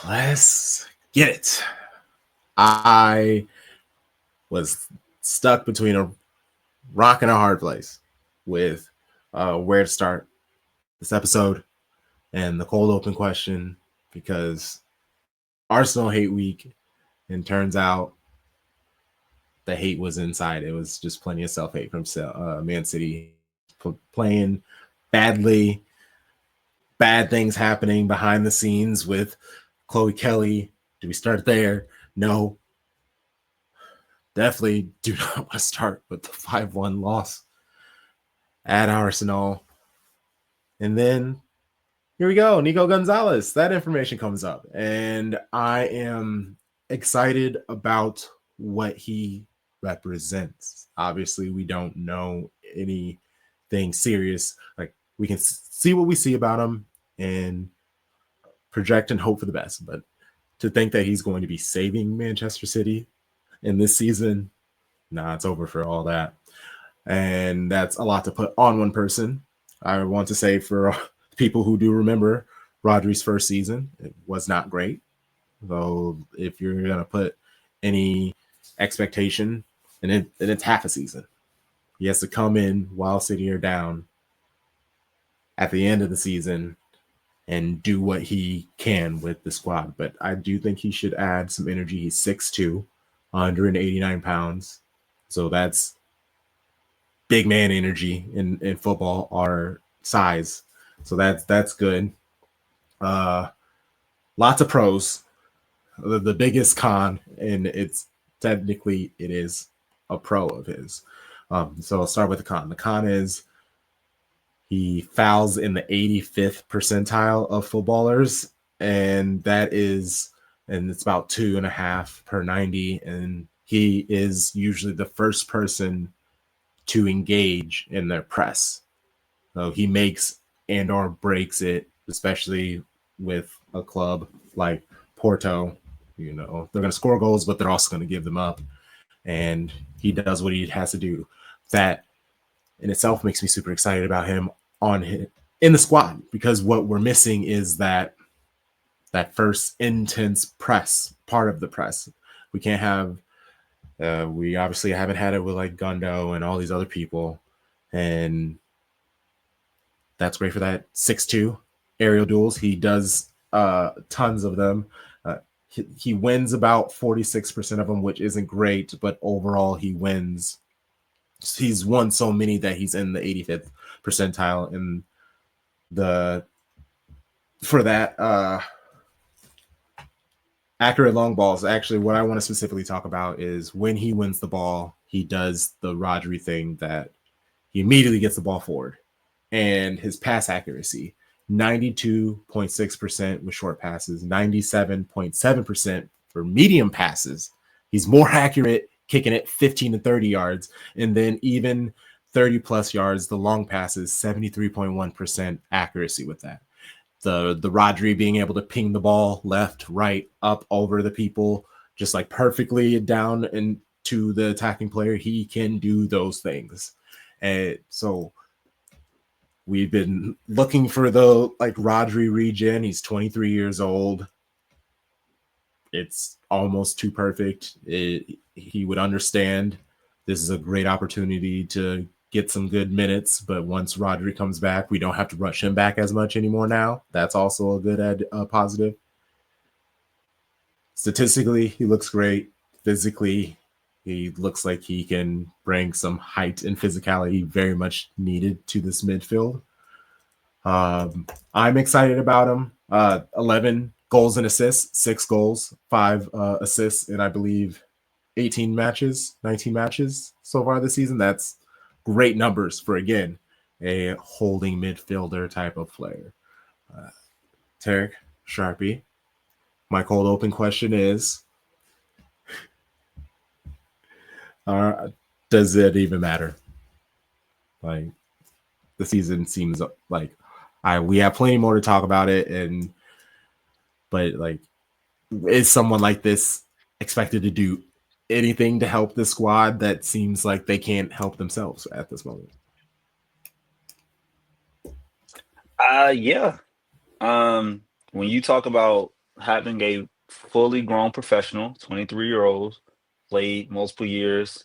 Let's get it. I was stuck between a rock and a hard place with where to start this episode and the cold open question because Arsenal hate week, and turns out the hate was inside. It was just plenty of self hate from Man City playing badly, bad things happening behind the scenes with Chloe Kelly. Do we start there? No. Definitely do not want to start with the 5-1 loss at Arsenal. And then here we go, Nico Gonzales. That information comes up. And I am excited about what he represents. Obviously, we don't know anything serious. Like, we can see what we see about him and project and hope for the best. But to think that he's going to be saving Manchester City in this season, nah, it's over for all that. And that's a lot to put on one person. I want to say for people who do remember Rodri's first season, it was not great. Though if you're going to put any expectation, and it's half a season. He has to come in while City are down at the end of the season and do what he can with the squad. But I do think he should add some energy. He's 6'2", 189 pounds. So that's big man energy in football, our size. So that's good. Lots of pros. The biggest con, and it is a pro of his. So I'll start with the con. The con is he fouls in the 85th percentile of footballers, and it's about 2.5 per 90, and he is usually the first person to engage in their press. So he makes and or breaks it, especially with a club like Porto. You know, they're going to score goals, but they're also going to give them up. And he does what he has to do. That in itself makes me super excited about him in the squad, because what we're missing is that first intense press, part of the press. We can't have we obviously haven't had it with like Gundo and all these other people, and that's great for that 6'2" aerial duels. He does tons of them. He wins about 46% of them, which isn't great, but overall he wins. He's won so many that he's in the 85th percentile in for that accurate long balls. Actually, what I want to specifically talk about is when he wins the ball, he does the Rodri thing that he immediately gets the ball forward. And his pass accuracy, 92.6% with short passes, 97.7% for medium passes. He's more accurate kicking it 15 to 30 yards. And then even 30 plus yards, the long passes, 73.1% accuracy with that. The Rodri being able to ping the ball left, right, up over the people, just like perfectly down and to the attacking player. He can do those things. And so we've been looking for the like Rodri regen. He's 23 years old. It's almost too perfect. He would understand this is a great opportunity to get some good minutes, but once Rodri comes back, we don't have to rush him back as much anymore now. That's also a good positive. Statistically, he looks great. Physically, he looks like he can bring some height and physicality very much needed to this midfield. I'm excited about him. 11 goals and assists, 6 goals, 5 assists, and I believe 19 matches so far this season. That's great numbers for, again, a holding midfielder type of player. Tarek, Sharpie, my cold open question is, does it even matter? Like, the season seems like we have plenty more to talk about it, but like, is someone like this expected to do anything to help the squad that seems like they can't help themselves at this moment? Yeah. When you talk about having a fully grown professional, 23-year-old, played multiple years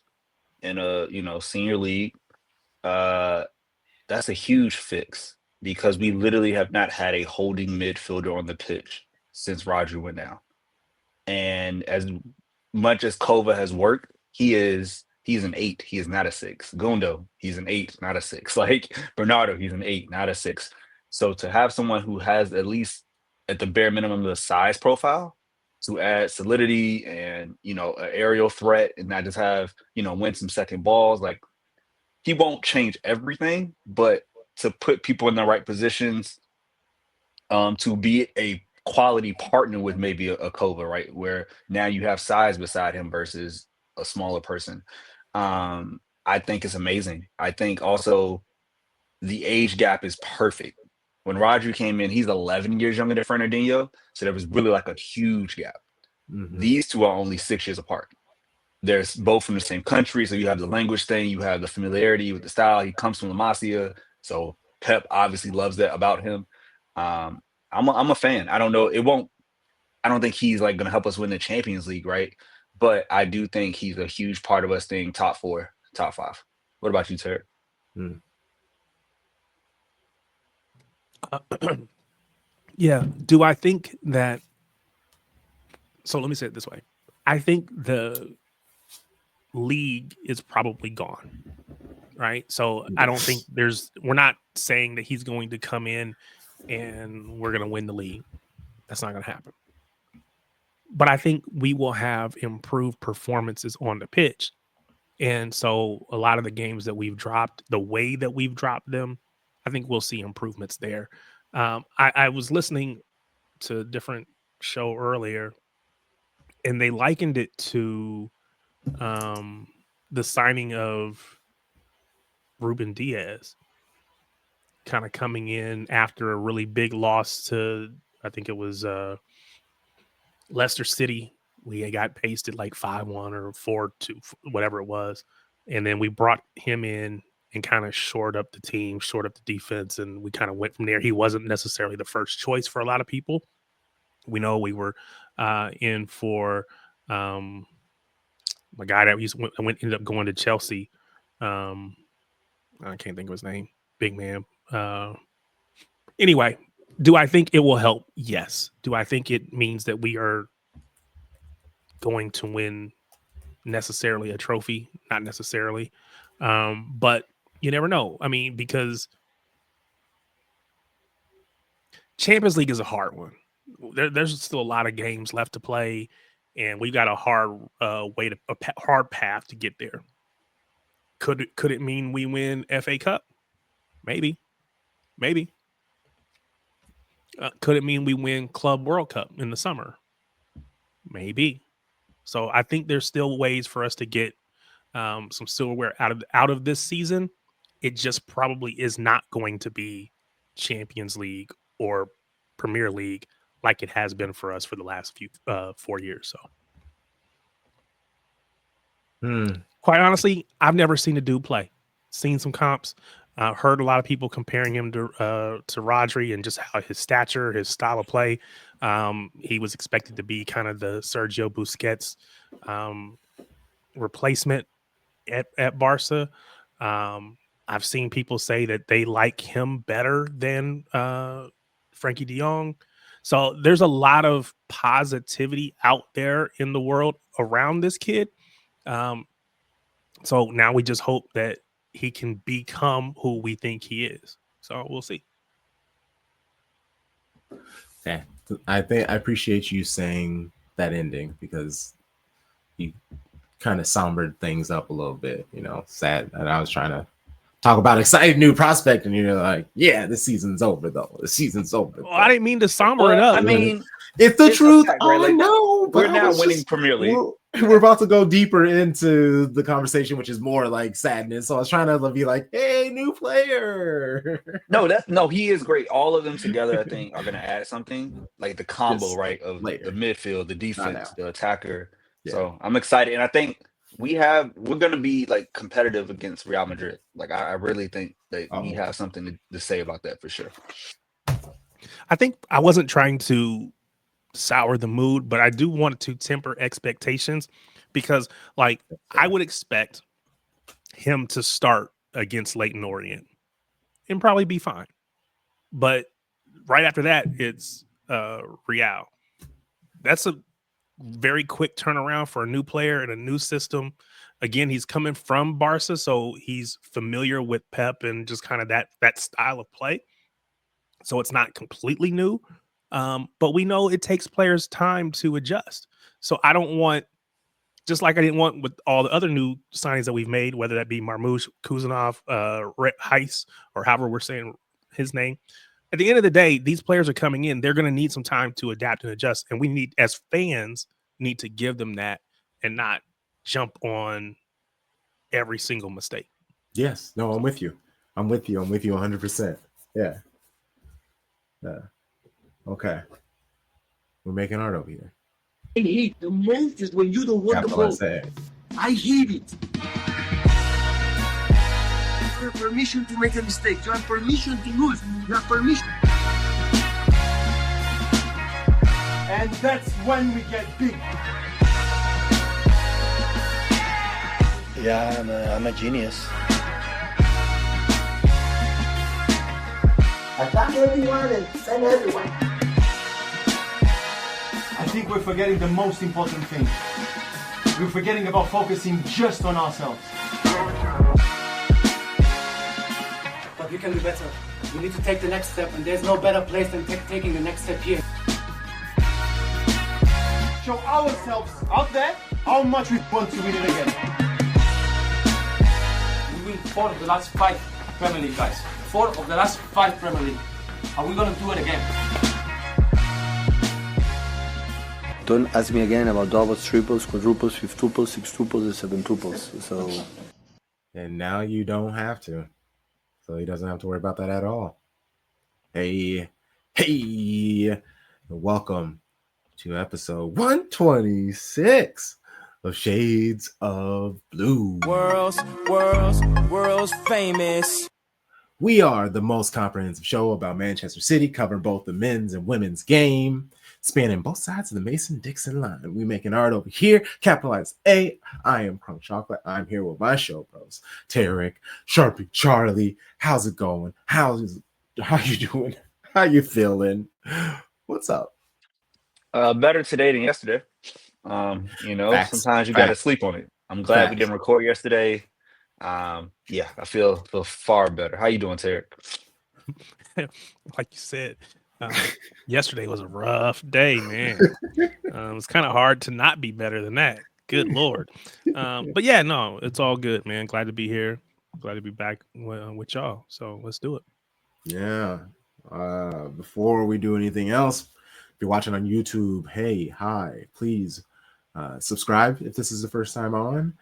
in a senior league. Uh, that's a huge fix because we literally have not had a holding midfielder on the pitch since Roger went down. And as much as Kova has worked, he's an eight. He is not a six. Gundo, he's an eight, not a six. Like Bernardo, he's an eight, not a six. So to have someone who has at least at the bare minimum the size profile to add solidity and an aerial threat and not just have win some second balls, like he won't change everything, but to put people in the right positions, to be a quality partner with maybe a Kova, right? Where now you have size beside him versus a smaller person. I think it's amazing. I think also the age gap is perfect. When Roger came in, he's 11 years younger than Fernandinho, so there was really like a huge gap. Mm-hmm. These two are only 6 years apart. They're both from the same country, so you have the language thing, you have the familiarity with the style. He comes from La Masia, so Pep obviously loves that about him. Um, I'm a fan. I don't know. It won't. I don't think he's like going to help us win the Champions League, right? But I do think he's a huge part of us staying top four, top five. What about you, Terry? Mm. Yeah. Do I think that? So let me say it this way. I think the league is probably gone. Right. So I don't think we're not saying that he's going to come in and we're going to win the league. That's not going to happen. But I think we will have improved performances on the pitch. And so a lot of the games that we've dropped, the way that we've dropped them, I think we'll see improvements there. I was listening to a different show earlier, and they likened it to the signing of Ruben Diaz, kind of coming in after a really big loss to, I think it was Leicester City. We got pasted like 5-1 or 4-2, whatever it was. And then we brought him in and kind of shored up the team, shored up the defense, and we kind of went from there. He wasn't necessarily the first choice for a lot of people. We know we were in for my guy that ended up going to Chelsea. I can't think of his name. Big man. Anyway, do I think it will help? Yes. Do I think it means that we are going to win necessarily a trophy? Not necessarily. But you never know. I mean, because Champions League is a hard one. There's still a lot of games left to play, and we've got a hard hard path to get there. Could it mean we win FA Cup? Maybe. Could it mean we win Club World Cup in the summer? Maybe. So I think there's still ways for us to get some silverware out of this season. It just probably is not going to be Champions League or Premier League like it has been for us for the last 4 years. So, quite honestly, I've never seen a dude play. Seen some comps. Heard a lot of people comparing him to Rodri and just how his stature, his style of play. He was expected to be kind of the Sergio Busquets replacement at Barca. I've seen people say that they like him better than Frankie de Jong. So there's a lot of positivity out there in the world around this kid. So now we just hope that he can become who we think he is. So we'll see. Yeah, I appreciate you saying that ending because you kind of sombered things up a little bit. Sad. And I was trying to talk about exciting new prospect, and you're like, "Yeah, the season's over, though. The season's over." Well, I didn't mean to somber it up. I mean, it's the truth. Fact, right? I know. We're now winning Premier League. We're about to go deeper into the conversation, which is more like sadness. So I was trying to be like, "Hey, new player." No, he is great. All of them together, I think, are going to add something like the combo, Just right, of later. the midfield, the defense, the attacker. Yeah. So I'm excited, and I think we're going to be like competitive against Real Madrid. Like I really think that we have something to say about that for sure. I think I wasn't trying to sour the mood, but I do want to temper expectations because, like, I would expect him to start against Leyton Orient and probably be fine. But right after that, it's Real. That's a very quick turnaround for a new player in a new system. Again, he's coming from Barca, so he's familiar with Pep and just kind of that style of play. So it's not completely new, but we know it takes players time to adjust. So I don't want, just like I didn't want with all the other new signings that we've made, whether that be Marmoush, Kuzanov, Heiss, or however we're saying his name. At the end of the day, these players are coming in. They're going to need some time to adapt and adjust. And we need, as fans, need to give them that and not jump on every single mistake. Yes. No, I'm with you. I'm with you 100%. Yeah. Okay. We're making art over here. I hate the most is when you don't want the ball. I hate it. You have permission to make a mistake. You have permission to lose. You have permission. And that's when we get big. Yeah, I'm a genius. Attack everyone and send everyone. I think we're forgetting the most important thing. We're forgetting about focusing just on ourselves. But we can do better. We need to take the next step, and there's no better place than taking the next step here. Show ourselves out there how much we want to win it again. We win 4 of the last 5 Premier League, guys. 4 of the last 5 Premier League. Are we going to do it again? Don't ask me again about doubles, triples, quadruples, fifth-tuples, six-tuples, and seven-tuples. So, And now you don't have to. So he doesn't have to worry about that at all. Hey. Welcome to episode 126 of Shades of Blue. World's famous. We are the most comprehensive show about Manchester City, covering both the men's and women's game, spanning both sides of the Mason-Dixon line. We making art over here. Capitalize A. I am Crunk Chocolate. I'm here with my show bros, Tarek, Sharpie, Charlie. How's it going? How you doing? How you feeling? What's up? Better today than yesterday. Facts. Sometimes you got to sleep on it. I'm glad we Facts. didn't record yesterday. Yeah, I feel far better. How you doing, Tarek? Like you said, yesterday was a rough day, man. It's kind of hard to not be better than that. Good Lord. But yeah, no, it's all good, man. Glad to be here. Glad to be back with y'all. So let's do it. Yeah. Before we do anything else, if you're watching on YouTube, hi, please subscribe if this is the first time on.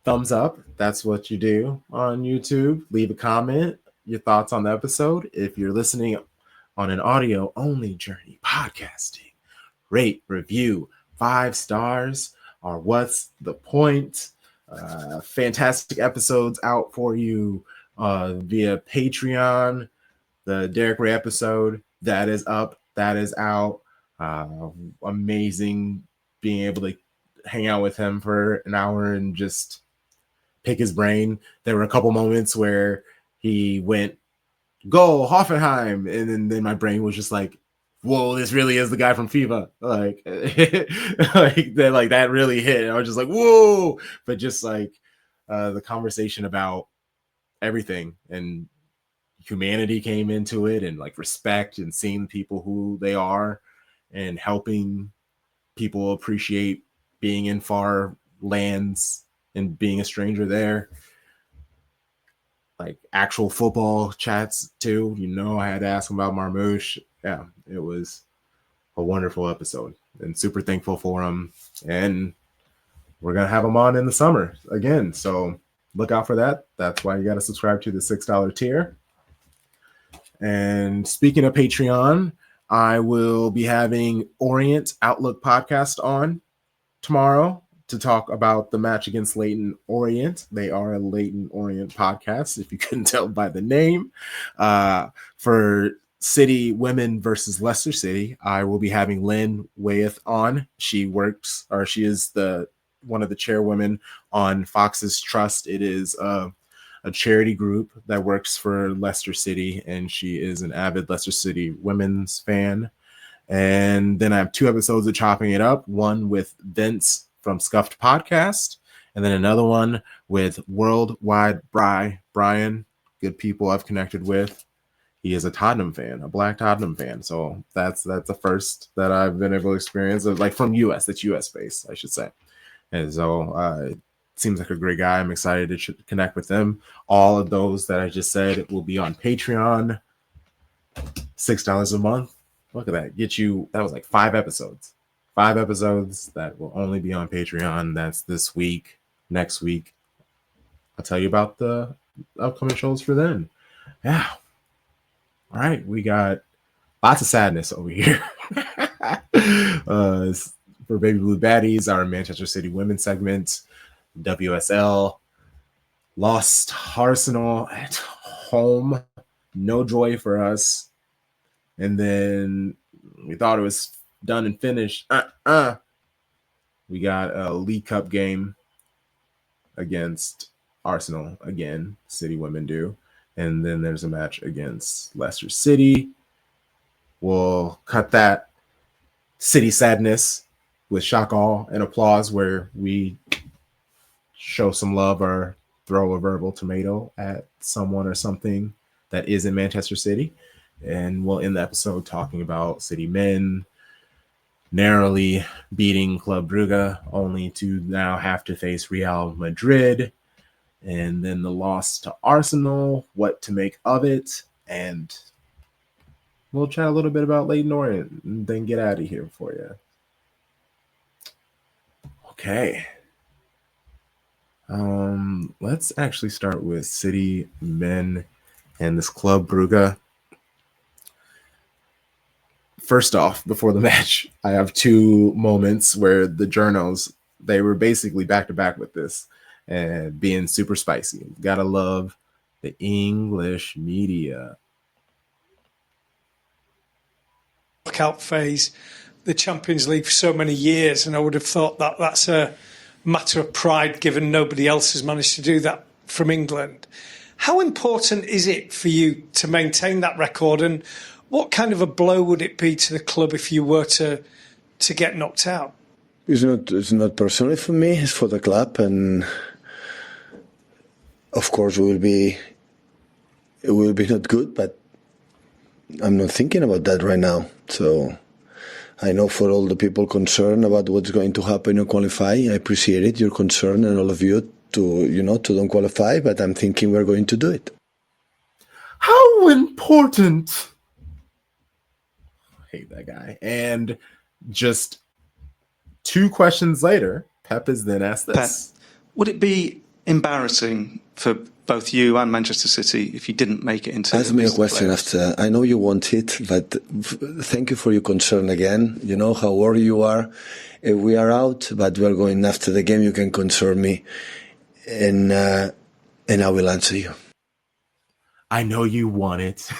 Thumbs up. That's what you do on YouTube. Leave a comment, your thoughts on the episode. If you're listening on an audio only journey, podcasting, rate, review, 5 stars, or what's the point? Fantastic episodes out for you via Patreon. The Derek Ray episode that is up, that is out. Amazing being able to hang out with him for an hour and just pick his brain. There were a couple moments where he went, "Go Hoffenheim," and then my brain was just like, "Whoa, this really is the guy from FIFA." Like, that really hit. I was just like, "Whoa!" But just like the conversation about everything and humanity came into it, and like respect and seeing people who they are and helping people appreciate being in far lands and being a stranger there. Like actual football chats too. I had to ask him about Marmoush. Yeah, it was a wonderful episode and super thankful for him. And we're going to have him on in the summer again. So look out for that. That's why you got to subscribe to the $6 tier. And speaking of Patreon, I will be having Orient Outlook podcast on tomorrow to talk about the match against Leyton Orient. They are a Leyton Orient podcast, if you couldn't tell by the name. For City women versus Leicester City. I will be having Lynn Wyeth on. She is one of the chairwomen on Fox's Trust. It is a charity group that works for Leicester City, and she is an avid Leicester City women's fan. And then I have 2 episodes of Chopping It Up, one with Vince from Scuffed Podcast, and then another one with Worldwide Brian, good people I've connected with. He is a Tottenham fan, a black Tottenham fan. So that's the first that I've been able to experience of, like, from US. That's US based, I should say. And so it seems like a great guy. I'm excited to connect with him. All of those that I just said will be on Patreon. $6 a month. Look at that. That was like 5 episodes. 5 episodes that will only be on Patreon. That's this week. Next week, I'll tell you about the upcoming shows for then. Yeah. All right, we got lots of sadness over here. For Baby Blue Baddies, our Manchester City women's segment, WSL lost Arsenal at home. No joy for us. And then we thought it was done and finished. We got a League Cup game against Arsenal again. City women do. And then there's a match against Leicester City. We'll cut that City sadness with shock, awe, and applause, where we show some love or throw a verbal tomato at someone or something that is in Manchester City. And we'll end the episode talking about City men narrowly beating Club Brugge, only to now have to face Real Madrid. And then the loss to Arsenal, what to make of it. And we'll chat a little bit about Leyton Orient and then get out of here for you. Okay. Let's actually start with City men and this Club Brugge. First off, before the match, I have 2 moments where the journos, they were basically back to back with this. And being super spicy. Gotta love the English media. Knockout phase, the Champions League for so many years, and I would have thought that that's a matter of pride, given nobody else has managed to do that from England. How important is it for you to maintain that record, and what kind of a blow would it be to the club if you were to get knocked out? It's not personally for me, it's for the club, and of course it will be not good, but I'm not thinking about that right now. So I know for all the people concerned about what's going to happen in qualifying, I appreciate it, your concern, and all of you to don't qualify, but I'm thinking we're going to do it. How important? I hate that guy. And just 2 questions later, Pep is then asked this. Pep, would it be embarrassing for both you and Manchester City if you didn't make it into? Ask me a question after. I know you want it, but thank you for your concern again. You know how worried you are. We are out, but we are going after the game. You can concern me, and I will answer you. I know you want it.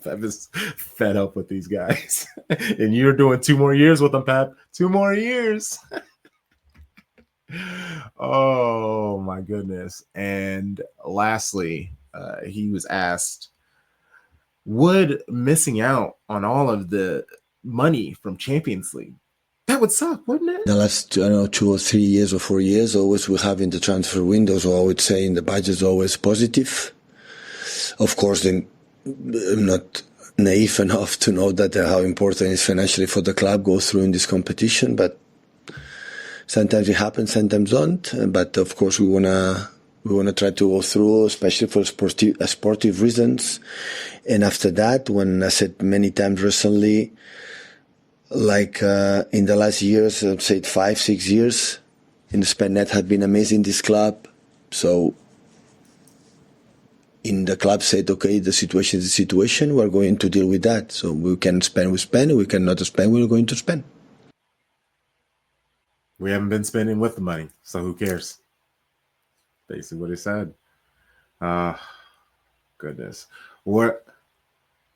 I'm just fed up with these guys. And you're doing 2 more years with them, Pep. 2 more years. Oh, my goodness. And lastly, he was asked, would missing out on all of the money from Champions League, that would suck, wouldn't it? The last 2 or 3 years or 4 years, always we have in the transfer window, so I would say in the budget always positive. Of course, then I'm not naive enough to know that how important it is financially for the club go through in this competition, but sometimes it happens, sometimes don't. But of course, we wanna try to go through, especially for sportive reasons. And after that, when I said many times recently, like in the last years, I'd say 5-6 years, in the Spain net had been amazing. This club, so. In the club said, okay, the situation is the situation, we're going to deal with that. So we can spend, we spend, we cannot spend, we're going to spend. We haven't been spending with the money, so who cares? Basically what he said. Goodness. Before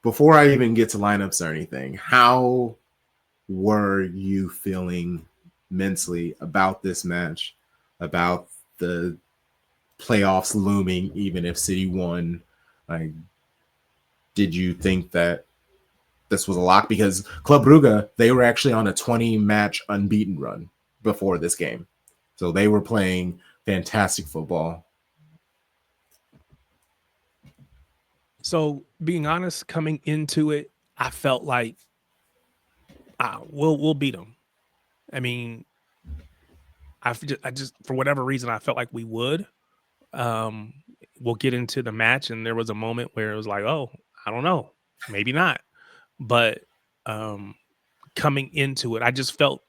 before I even get to lineups or anything, how were you feeling mentally about this match, about the playoffs looming, even if City won? Like, did you think that this was a lock? Because Club Brugge, they were actually on a 20-match unbeaten run before this game. So they were playing fantastic football. So being honest, coming into it, I felt like we'll beat them. I mean, I just for whatever reason I felt like we would. We'll get into the match, and there was a moment where it was like, oh, I don't know, maybe not. But coming into it, I just felt,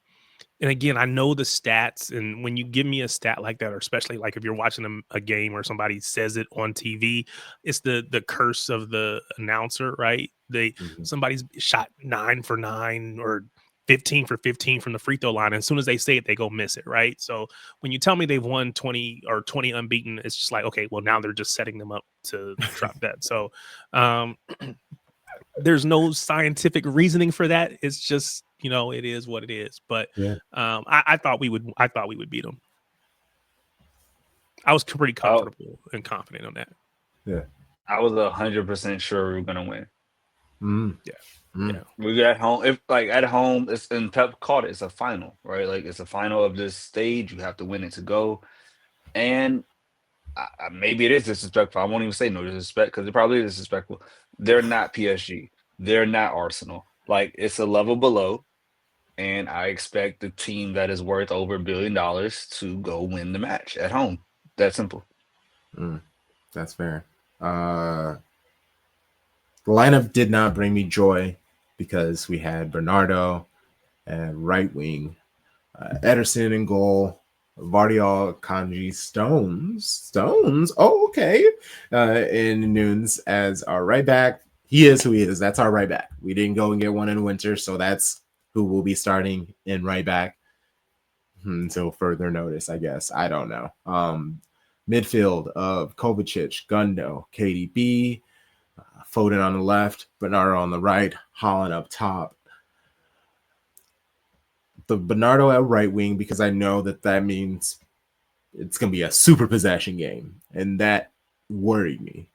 and again, I know the stats, and when you give me a stat like that, or especially like if you're watching a game or somebody says it on TV, it's the curse of the announcer, right? Somebody's shot 9 for 9 or 15 for 15 from the free throw line. And as soon as they say it, they go miss it, right? So when you tell me they've won 20 or 20 unbeaten, it's just like, okay, well, now they're just setting them up to drop that. So there's no scientific reasoning for that. It's just, it is what it is. But yeah. I thought we would beat them. I was pretty comfortable and confident on that. Yeah. I was 100% sure we were gonna win. Yeah. We got home. If like at home, it's and Pep called it. It's a final, right? Like it's a final of this stage. You have to win it to go. And maybe it is disrespectful. I won't even say no disrespect because it probably is disrespectful. They're not PSG. They're not Arsenal. Like it's a level below. And I expect the team that is worth over $1 billion to go win the match at home. That simple. That's fair. The lineup did not bring me joy because we had Bernardo and right wing, Ederson in goal, Vardiol, Kanji, Stones. Oh, okay. And Nunes as our right back. He is who he is. That's our right back. We didn't go and get one in winter, so that's who will be starting in right back until further notice, I guess. I don't know. Midfield of Kovacic, Gundo, KDB, Foden on the left, Bernardo on the right, Holland up top. The Bernardo at right wing, because I know that means it's going to be a super possession game, and that worried me.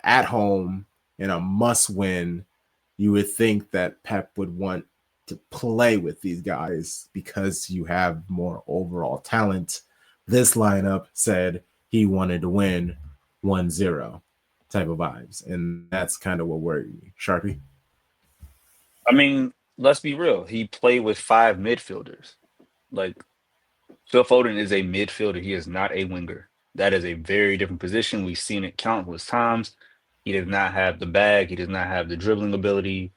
At home, in a must-win, you would think that Pep would want to play with these guys because you have more overall talent. This lineup said he wanted to win 1-0 type of vibes, and that's kind of what worried me. Sharpie? I mean, let's be real. He played with 5 midfielders. Like, Phil Foden is a midfielder. He is not a winger. That is a very different position. We've seen it countless times. He does not have the bag. He does not have the dribbling ability.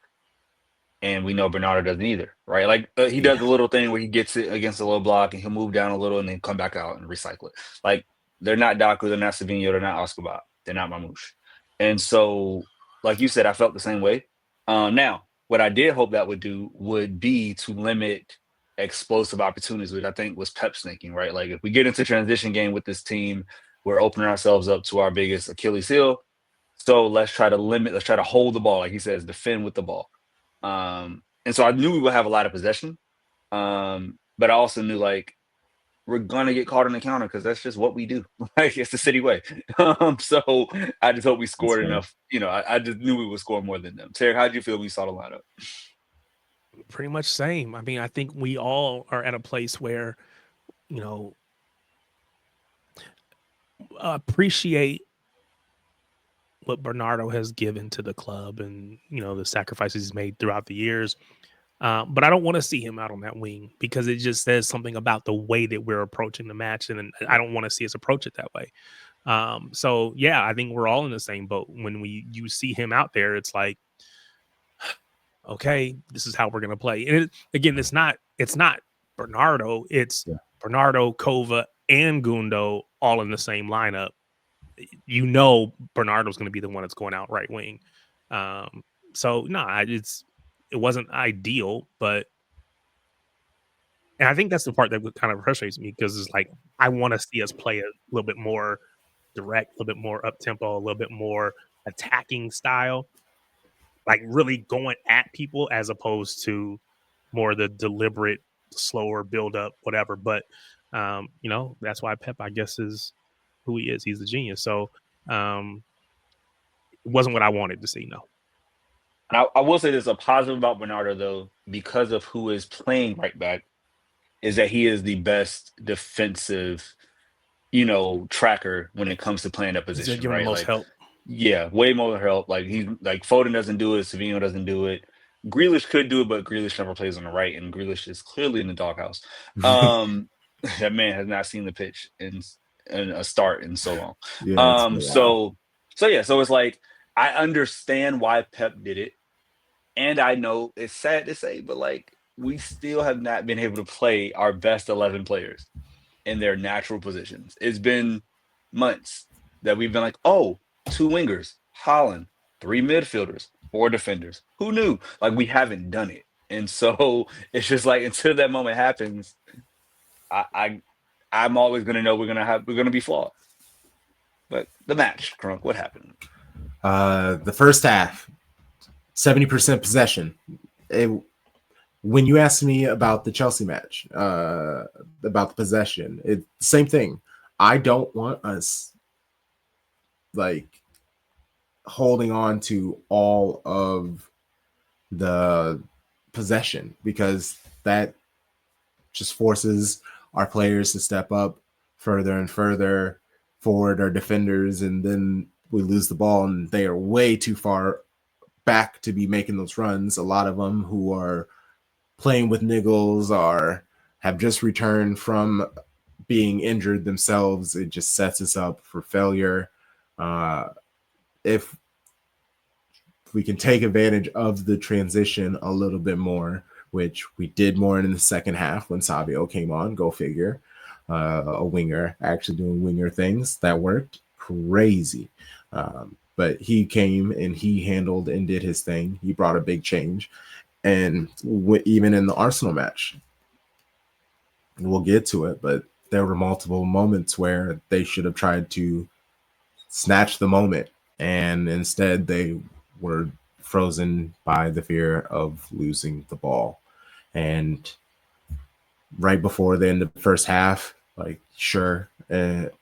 And we know Bernardo doesn't either, right? Like he does the little thing where he gets it against a low block and he'll move down a little and then come back out and recycle it. Like they're not Daku, they're not Savinho, they're not Escobar, they're not Mamouche. And so, like you said, I felt the same way. Now, what I did hope that would do would be to limit explosive opportunities, which I think was Pep's thinking, right? Like if we get into transition game with this team, we're opening ourselves up to our biggest Achilles heel. So let's try to hold the ball, like he says, defend with the ball. And so I knew we would have a lot of possession. But I also knew like we're gonna get caught on the counter because that's just what we do. Like it's the City way. So I just hope we scored enough. I just knew we would score more than them. Tarek, how did you feel when you saw the lineup? Pretty much same. I mean, I think we all are at a place where, appreciate what Bernardo has given to the club and, the sacrifices he's made throughout the years. But I don't want to see him out on that wing because it just says something about the way that we're approaching the match. And I don't want to see us approach it that way. So, yeah, I think we're all in the same boat. When you see him out there, it's like, okay, this is how we're going to play. And it's not Bernardo. It's Bernardo, Kova, and Gundo all in the same lineup. Bernardo's going to be the one that's going out right wing. It wasn't ideal, and I think that's the part that kind of frustrates me because it's like I want to see us play a little bit more direct, a little bit more up tempo, a little bit more attacking style. like really going at people as opposed to more the deliberate, slower build up, whatever. But that's why Pep, I guess, is who he is. He's a genius. So it wasn't what I wanted to see. No. And I will say there's a positive about Bernardo though, because of who is playing right back, is that he is the best defensive, tracker when it comes to playing that He's position, giving the right? most Like, help. yeah, way more help. Like he's like Foden doesn't do it, Savino doesn't do it. Grealish could do it, but Grealish never plays on the right, and Grealish is clearly in the doghouse. That man has not seen the pitch in a start in so long. Yeah, it's been a while. So it's like I understand why Pep did it, and I know it's sad to say, but like we still have not been able to play our best 11 players in their natural positions. It's been months that we've been like, oh, 2 wingers, Holland, 3 midfielders, 4 defenders. Who knew? Like we haven't done it. And so it's just like until that moment happens, I'm always gonna know we're gonna be flawed. But the match, Crunk, what happened? The first half, 70% possession. When you asked me about the Chelsea match, about the possession, it's the same thing. I don't want us like holding on to all of the possession because that just forces our players to step up further and further forward, our defenders, and then we lose the ball and they are way too far back to be making those runs. A lot of them who are playing with niggles have just returned from being injured themselves. It just sets us up for failure. If we can take advantage of the transition a little bit more, which we did more in the second half when Savio came on, go figure, a winger actually doing winger things that worked crazy. But he came and he handled and did his thing. He brought a big change. And even in the Arsenal match, we'll get to it, but there were multiple moments where they should have tried to snatch the moment, and instead they were frozen by the fear of losing the ball. And right before the end of the first half, like, sure, it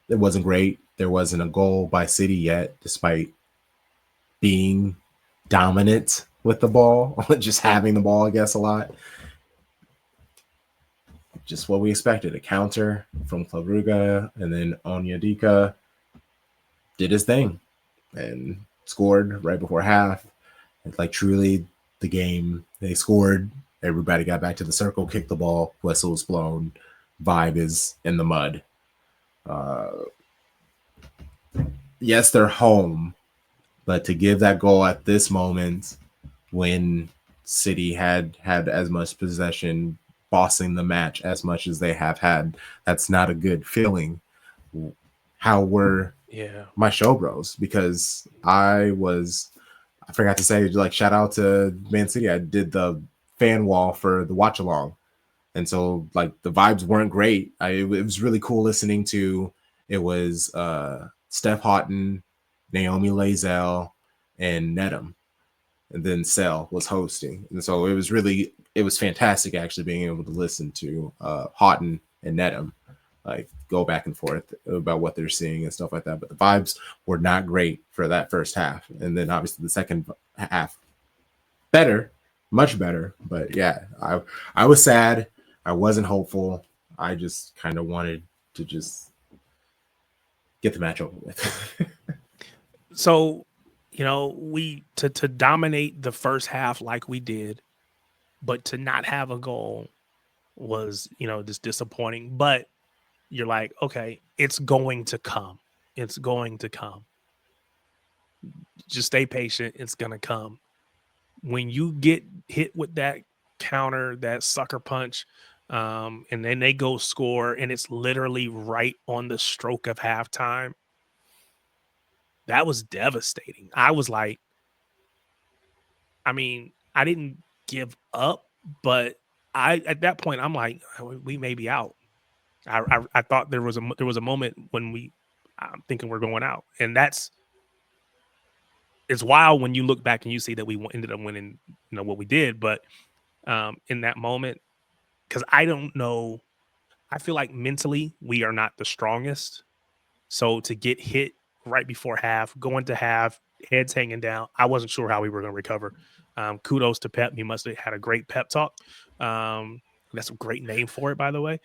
wasn't great. There wasn't a goal by City yet, despite being dominant with the ball, just having the ball, I guess, a lot. Just what we expected, a counter from Club Brugge, and then Onyedika did his thing and scored right before half. It's like truly the game. They scored, everybody got back to the circle, kicked the ball, whistle was blown, vibe is in the mud. Yes, they're home, but to give that goal at this moment when City had as much possession, bossing the match as much as they have had, that's not a good feeling. How were my show bros? Because I forgot to say, like, shout out to Man City. I did the fan wall for the watch along. And so like the vibes weren't great. It was really cool listening to, it was Steph Houghton, Naomi Lazelle, and Nedum. And then Cell was hosting. And so it was fantastic actually being able to listen to Houghton and Nedum, like go back and forth about what they're seeing and stuff like that. But the vibes were not great for that first half. And then obviously the second half, better, much better. But yeah, I was sad. I wasn't hopeful. I just kind of wanted to just get the match over with. So, we to dominate the first half like we did, but to not have a goal was, just disappointing. But you're like, okay, it's going to come. It's going to come. Just stay patient. It's going to come. When you get hit with that counter, that sucker punch, and then they go score, and it's literally right on the stroke of halftime, that was devastating. I was like, I mean, I didn't give up, but at that point, I'm like, we may be out. I thought there was a moment when I'm thinking we're going out, and that's it's wild when you look back and you see that we ended up winning, what we did. But in that moment, because I don't know, I feel like mentally we are not the strongest. So to get hit right before half, going to half, heads hanging down, I wasn't sure how we were going to recover. Kudos to Pep. He must have had a great pep talk. That's a great name for it, by the way.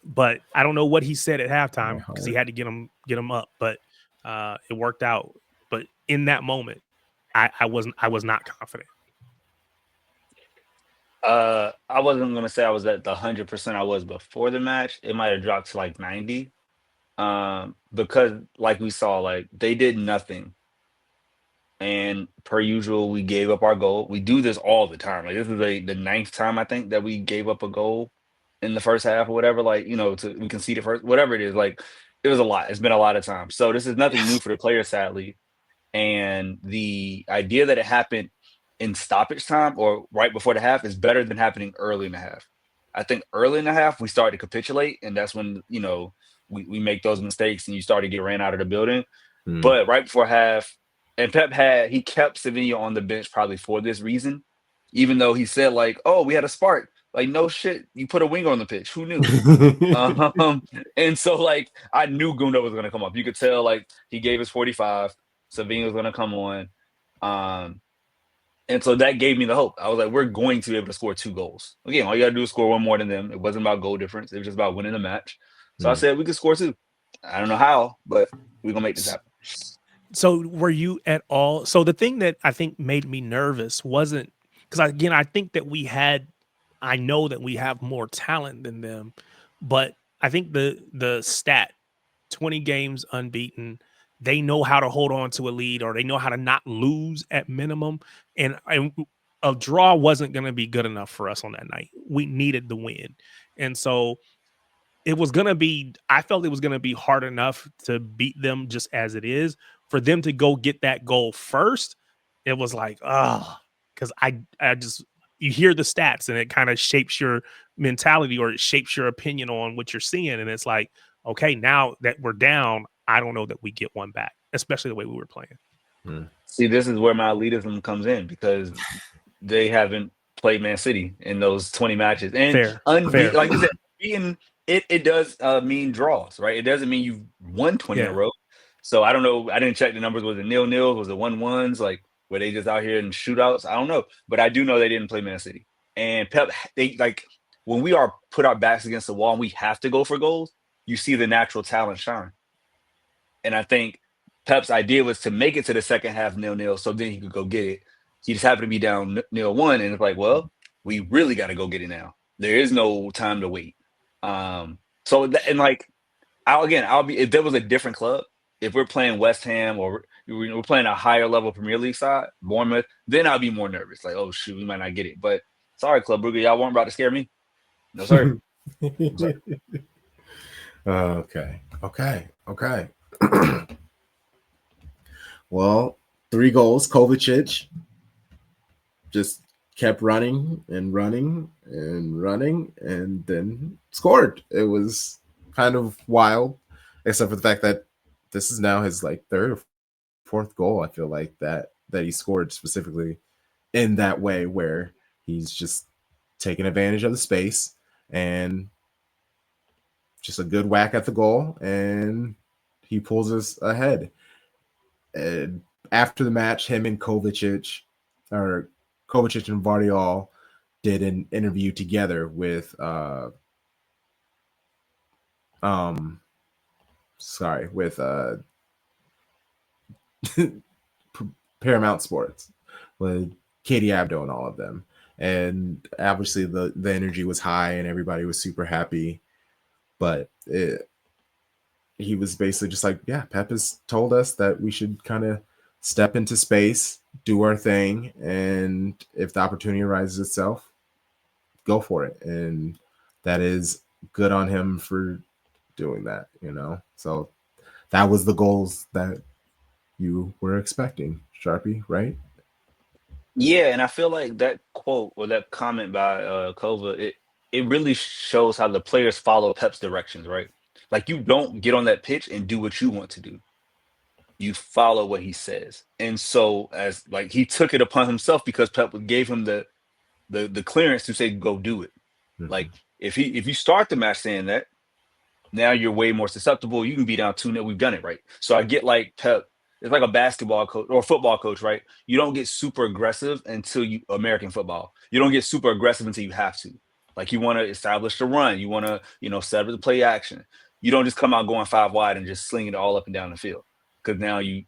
But I don't know what he said at halftime because he had to get him up. But it worked out. But in that moment, I was not confident. I wasn't gonna say I was at the 100% I was before the match. It might have dropped to like 90. Because like we saw, like they did nothing. And per usual, we gave up our goal. We do this all the time. Like this is the ninth time I think that we gave up a goal in the first half or whatever. Like, we conceded first, whatever it is. Like it was a lot. It's been a lot of times. So this is nothing new for the players, sadly. And the idea that it happened in stoppage time or right before the half is better than happening early in the half. I think early in the half we started to capitulate, and that's when we make those mistakes and you start to get ran out of the building. But right before half, and Pep he kept Savinho on the bench probably for this reason, even though he said like, "Oh, we had a spark." Like, no shit, you put a winger on the pitch. Who knew? And so like I knew Gundo was gonna come up. You could tell like he gave us 45. Savinho was gonna come on. And so that gave me the hope. I was like, we're going to be able to score 2 goals. Again, all you gotta do is score one more than them. It wasn't about goal difference, it was just about winning the match. So I said we could score 2. I don't know how, but we're gonna make this happen. So were you at all? So the thing that I think made me nervous wasn't because I think that I know that we have more talent than them, but I think the stat 20 games unbeaten, they know how to hold on to a lead or they know how to not lose at minimum. And a draw wasn't going to be good enough for us on that night. We needed the win. And so I felt it was going to be hard enough to beat them just as it is. For them to go get that goal first, it was like, because I just, you hear the stats and it kind of shapes your mentality or it shapes your opinion on what you're seeing. And it's like, okay, now that we're down, I don't know that we get one back, especially the way we were playing. See, this is where my elitism comes in because they haven't played Man City in those 20 matches. And fair. Like you said, beating it does mean draws, right? It doesn't mean you've won 20 in a row. So I don't know. I didn't check the numbers. Was it 0-0? Was it 1-1s? Like, were they just out here in shootouts? I don't know. But I do know they didn't play Man City. And Pep, they like when we are put our backs against the wall and we have to go for goals, you see the natural talent shine. And I think Pep's idea was to make it to the second half 0-0 so then he could go get it. He just happened to be down 0-1, and it's like, well, we really got to go get it now. There is no time to wait. I'll be if there was a different club, if we're playing West Ham or we're playing a higher level Premier League side, Bournemouth, then I'll be more nervous. Like, oh shoot, we might not get it. But sorry, Club Brugge, y'all weren't about to scare me. No, sir. Okay. Well, 3 goals. Kovacic just kept running and then scored. It was kind of wild, except for the fact that this is now his like 3rd or 4th goal. I feel like that he scored specifically in that way where he's just taking advantage of the space and just a good whack at the goal, and he pulls us ahead. And after the match, him and Kovacic and Vardiol did an interview together with Paramount Sports with Katie Abdo and all of them. And obviously the energy was high and everybody was super happy. But he was basically just like, yeah, Pep has told us that we should kind of step into space, do our thing, and if the opportunity arises itself, go for it. And that is good on him for doing that, So that was the goals that you were expecting, Sharpie, right? Yeah, and I feel like that quote or that comment by Kova, it really shows how the players follow Pep's directions, right? Like you don't get on that pitch and do what you want to do. you follow what he says. And so as like he took it upon himself because Pep gave him the clearance to say go do it. Like if you start the match saying that, now you're way more susceptible. You can be down 2-0. We've done it, right? So I get like Pep. It's like a basketball coach or football coach, right? You don't get super aggressive until you American football. You don't get super aggressive until you have to. Like you want to establish the run. You want to, set up the play action. You don't just come out going 5 wide and just sling it all up and down the field. Because now you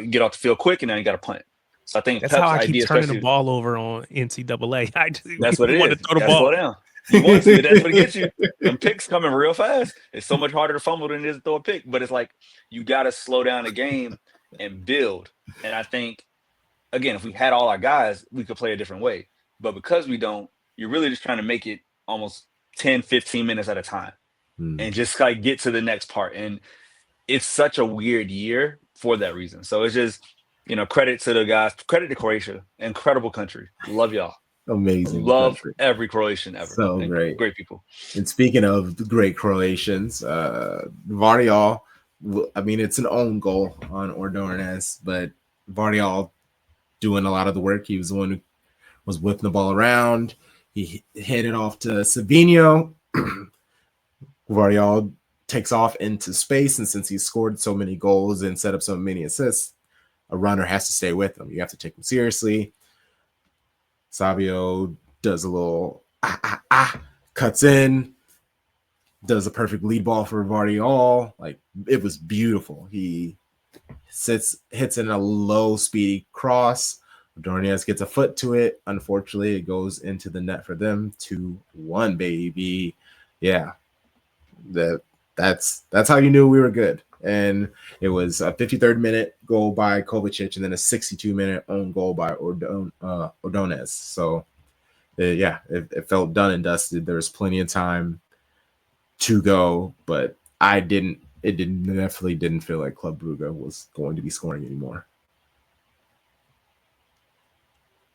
get off the field quick and now you got to punt. So I think That's Pep's how I keep idea, turning the ball over on NCAA. That's what it want is. to throw the Gotta ball. slow down. You want to. That's what gets you. Them picks coming real fast. It's so much harder to fumble than it is to throw a pick. But it's like you got to slow down the game and build. And I think, again, if we had all our guys, we could play a different way. But because we don't, you're really just trying to make it almost 10, 15 minutes at a time and just like get to the next part. And it's such a weird year for that reason. So it's just, credit to the guys, credit to Croatia. Incredible country. Love y'all. Amazing. Love country. every Croatian ever. So great. Great people. And speaking of the great Croatians, Vardiol, I mean, it's an own goal on Ordonez, but Vardiol doing a lot of the work. He was the one who was whipping the ball around. He hit it off to Savino. Vardiol takes off into space, and since he scored so many goals and set up so many assists, a runner has to stay with him. You have to take him seriously. Savio does a little cuts in, does a perfect lead ball for Vardiol. Like, it was beautiful. He hits in a low speedy cross. Ordonez gets a foot to it. Unfortunately, it goes into the net for them. 2-1, baby. Yeah. That's how you knew we were good. And it was a 53rd minute goal by Kovacic and then a 62-minute own goal by Ordonez. So, it felt done and dusted. There was plenty of time to go, but definitely didn't feel like Club Brugge was going to be scoring anymore.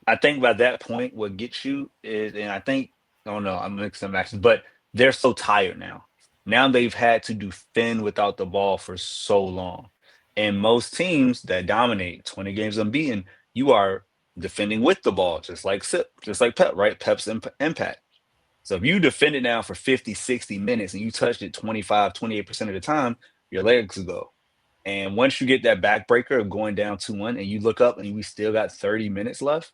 I think by that point, what gets you is, and I don't know, I'm mixing matches, but they're so tired now. Now they've had to defend without the ball for so long. And most teams that dominate 20 games unbeaten, you are defending with the ball, just like Pep, right? Pep's impact. So if you defend it now for 50, 60 minutes and you touched it 25, 28% of the time, your legs will go. And once you get that backbreaker of going down 2-1 and you look up and we still got 30 minutes left,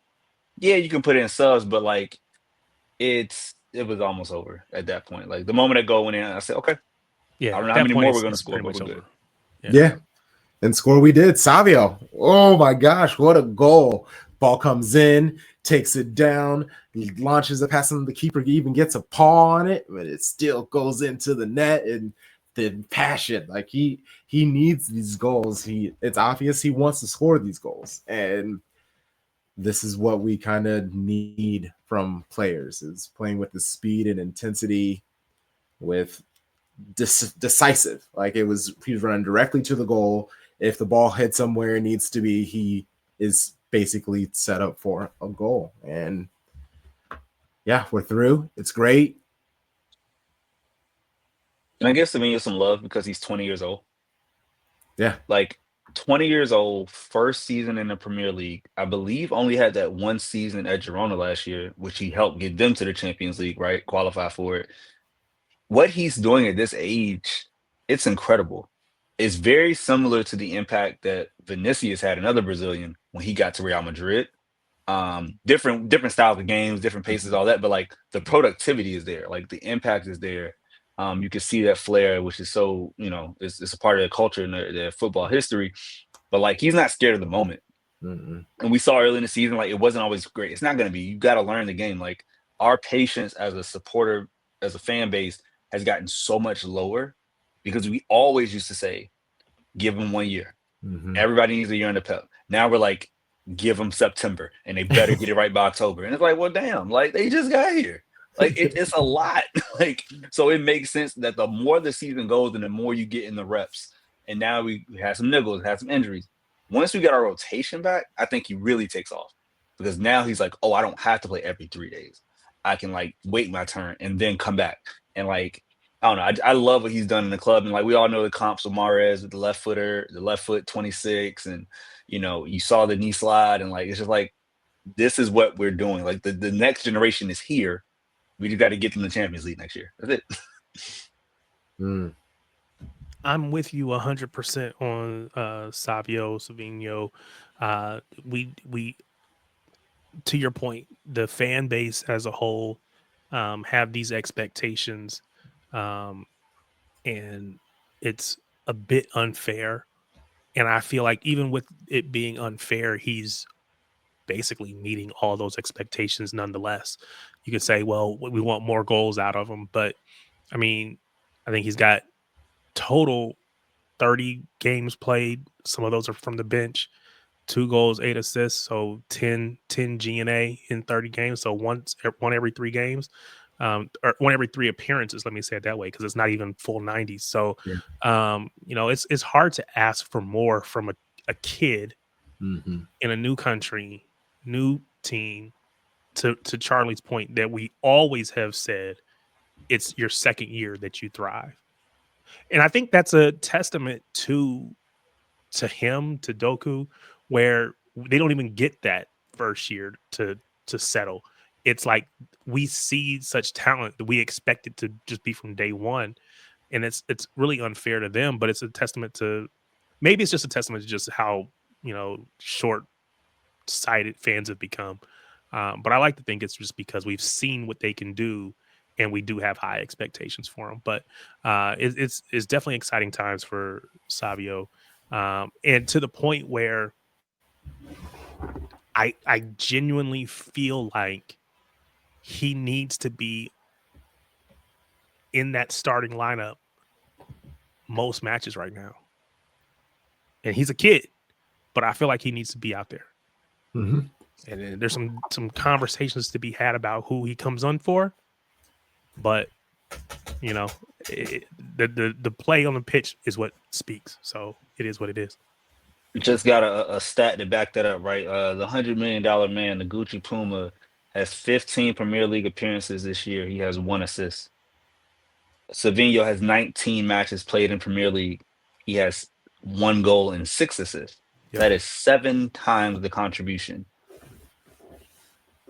yeah, you can put in subs, but like it was almost over at that point. Like the moment that goal went in, I said, okay, yeah, I don't know how many more we're going to score, but we're good. Yeah. And score we did. Savio. Oh my gosh, what a goal. Ball comes in, takes it down, he launches it past him. The keeper even gets a paw on it, but it still goes into the net. And the passion, like he needs these goals. It's obvious he wants to score these goals. And this is what we kind of need from players, is playing with the speed and intensity, with decisive. Like he was running directly to the goal. If the ball hits somewhere it needs to be, he is basically set up for a goal. And yeah, we're through. It's great. And I guess to me, it's some love because he's 20 years old. Yeah. Like 20 years old, first season in the Premier League. I believe only had that one season at Girona last year, which he helped get them to the Champions League, right? Qualify for it. What he's doing at this age, it's incredible. It's very similar to the impact that Vinicius had, another Brazilian, when he got to Real Madrid. Different styles of games, different paces, all that, but like the productivity is there, like the impact is there. You can see that flair, which is so, it's a part of the culture and their football history. But like he's not scared of the moment. And we saw early in the season, like it wasn't always great. It's not going to be. You got to learn the game. Like our patience as a supporter, as a fan base, has gotten so much lower because we always used to say, give them 1 year. Everybody needs a year in the Pep. Now we're like, give them September and they better get it right by October. And it's like, well, damn, like they just got here. Like it's a lot. Like, so it makes sense that the more the season goes and the more you get in the reps. And now we had some niggles, had some injuries. Once we get our rotation back, I think he really takes off because now he's like, oh, I don't have to play every 3 days. I can like wait my turn and then come back. And like, I don't know. I love what he's done in the club, and like we all know the comps of Mahrez with the left foot 26, and you saw the knee slide, and like it's just like this is what we're doing. Like the next generation is here. We just got to get them the Champions League next year. That's it. I'm with you 100% on Savio, Savinho. We to your point, the fan base as a whole have these expectations, and it's a bit unfair. And I feel like even with it being unfair, he's basically meeting all those expectations nonetheless. You could say, well, we want more goals out of him, but I mean, I think he's got total 30 games played. Some of those are from the bench. 2 goals, 8 assists, so 10 GNA in 30 games. So one every 3 games, or one every 3 appearances. Let me say it that way, because it's not even full 90s. So, it's hard to ask for more from a kid in a new country, new team. To Charlie's point, that we always have said, it's your second year that you thrive, and I think that's a testament to him, to Doku, where they don't even get that first year to settle. It's like we see such talent that we expect it to just be from day one, and it's really unfair to them. But it's a testament to, maybe it's just a testament to just how short-sighted fans have become. But I like to think it's just because we've seen what they can do, and we do have high expectations for them. But it's definitely exciting times for Savio. And to the point where I genuinely feel like he needs to be in that starting lineup most matches right now. And he's a kid, but I feel like he needs to be out there. Mm-hmm. And then there's some conversations to be had about who he comes on for. But, the play on the pitch is what speaks. So it is what it is. Just got a stat to back that up, right? The $100 million man, the Gucci Puma, has 15 Premier League appearances this year. He has 1 assist. Savinho has 19 matches played in Premier League. He has 1 goal and 6 assists. Yep. That is 7 times the contribution.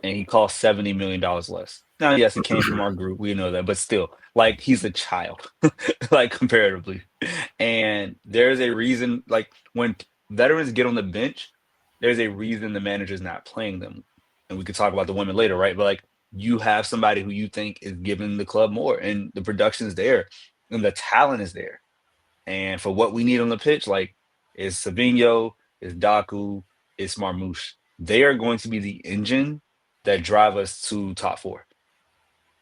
And he cost $70 million less. Now, yes, it came from our group. We know that. But still, like, he's a child, like, comparatively. And there's a reason, like, when veterans get on the bench, there's a reason the manager's not playing them. And we could talk about the women later, right? But, like, you have somebody who you think is giving the club more, and the production's there, and the talent is there. And for what we need on the pitch, like, is Savinho, is Daku, is Marmoush. They are going to be the engine that drive us to top 4.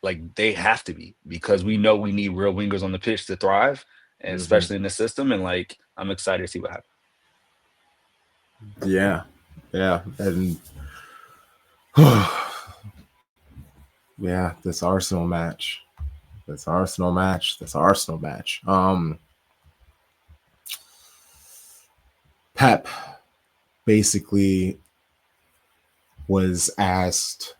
Like, they have to be, because we know we need real wingers on the pitch to thrive, and especially in the system. And like, I'm excited to see what happens. Yeah. And yeah, this Arsenal match. Pep basically was asked,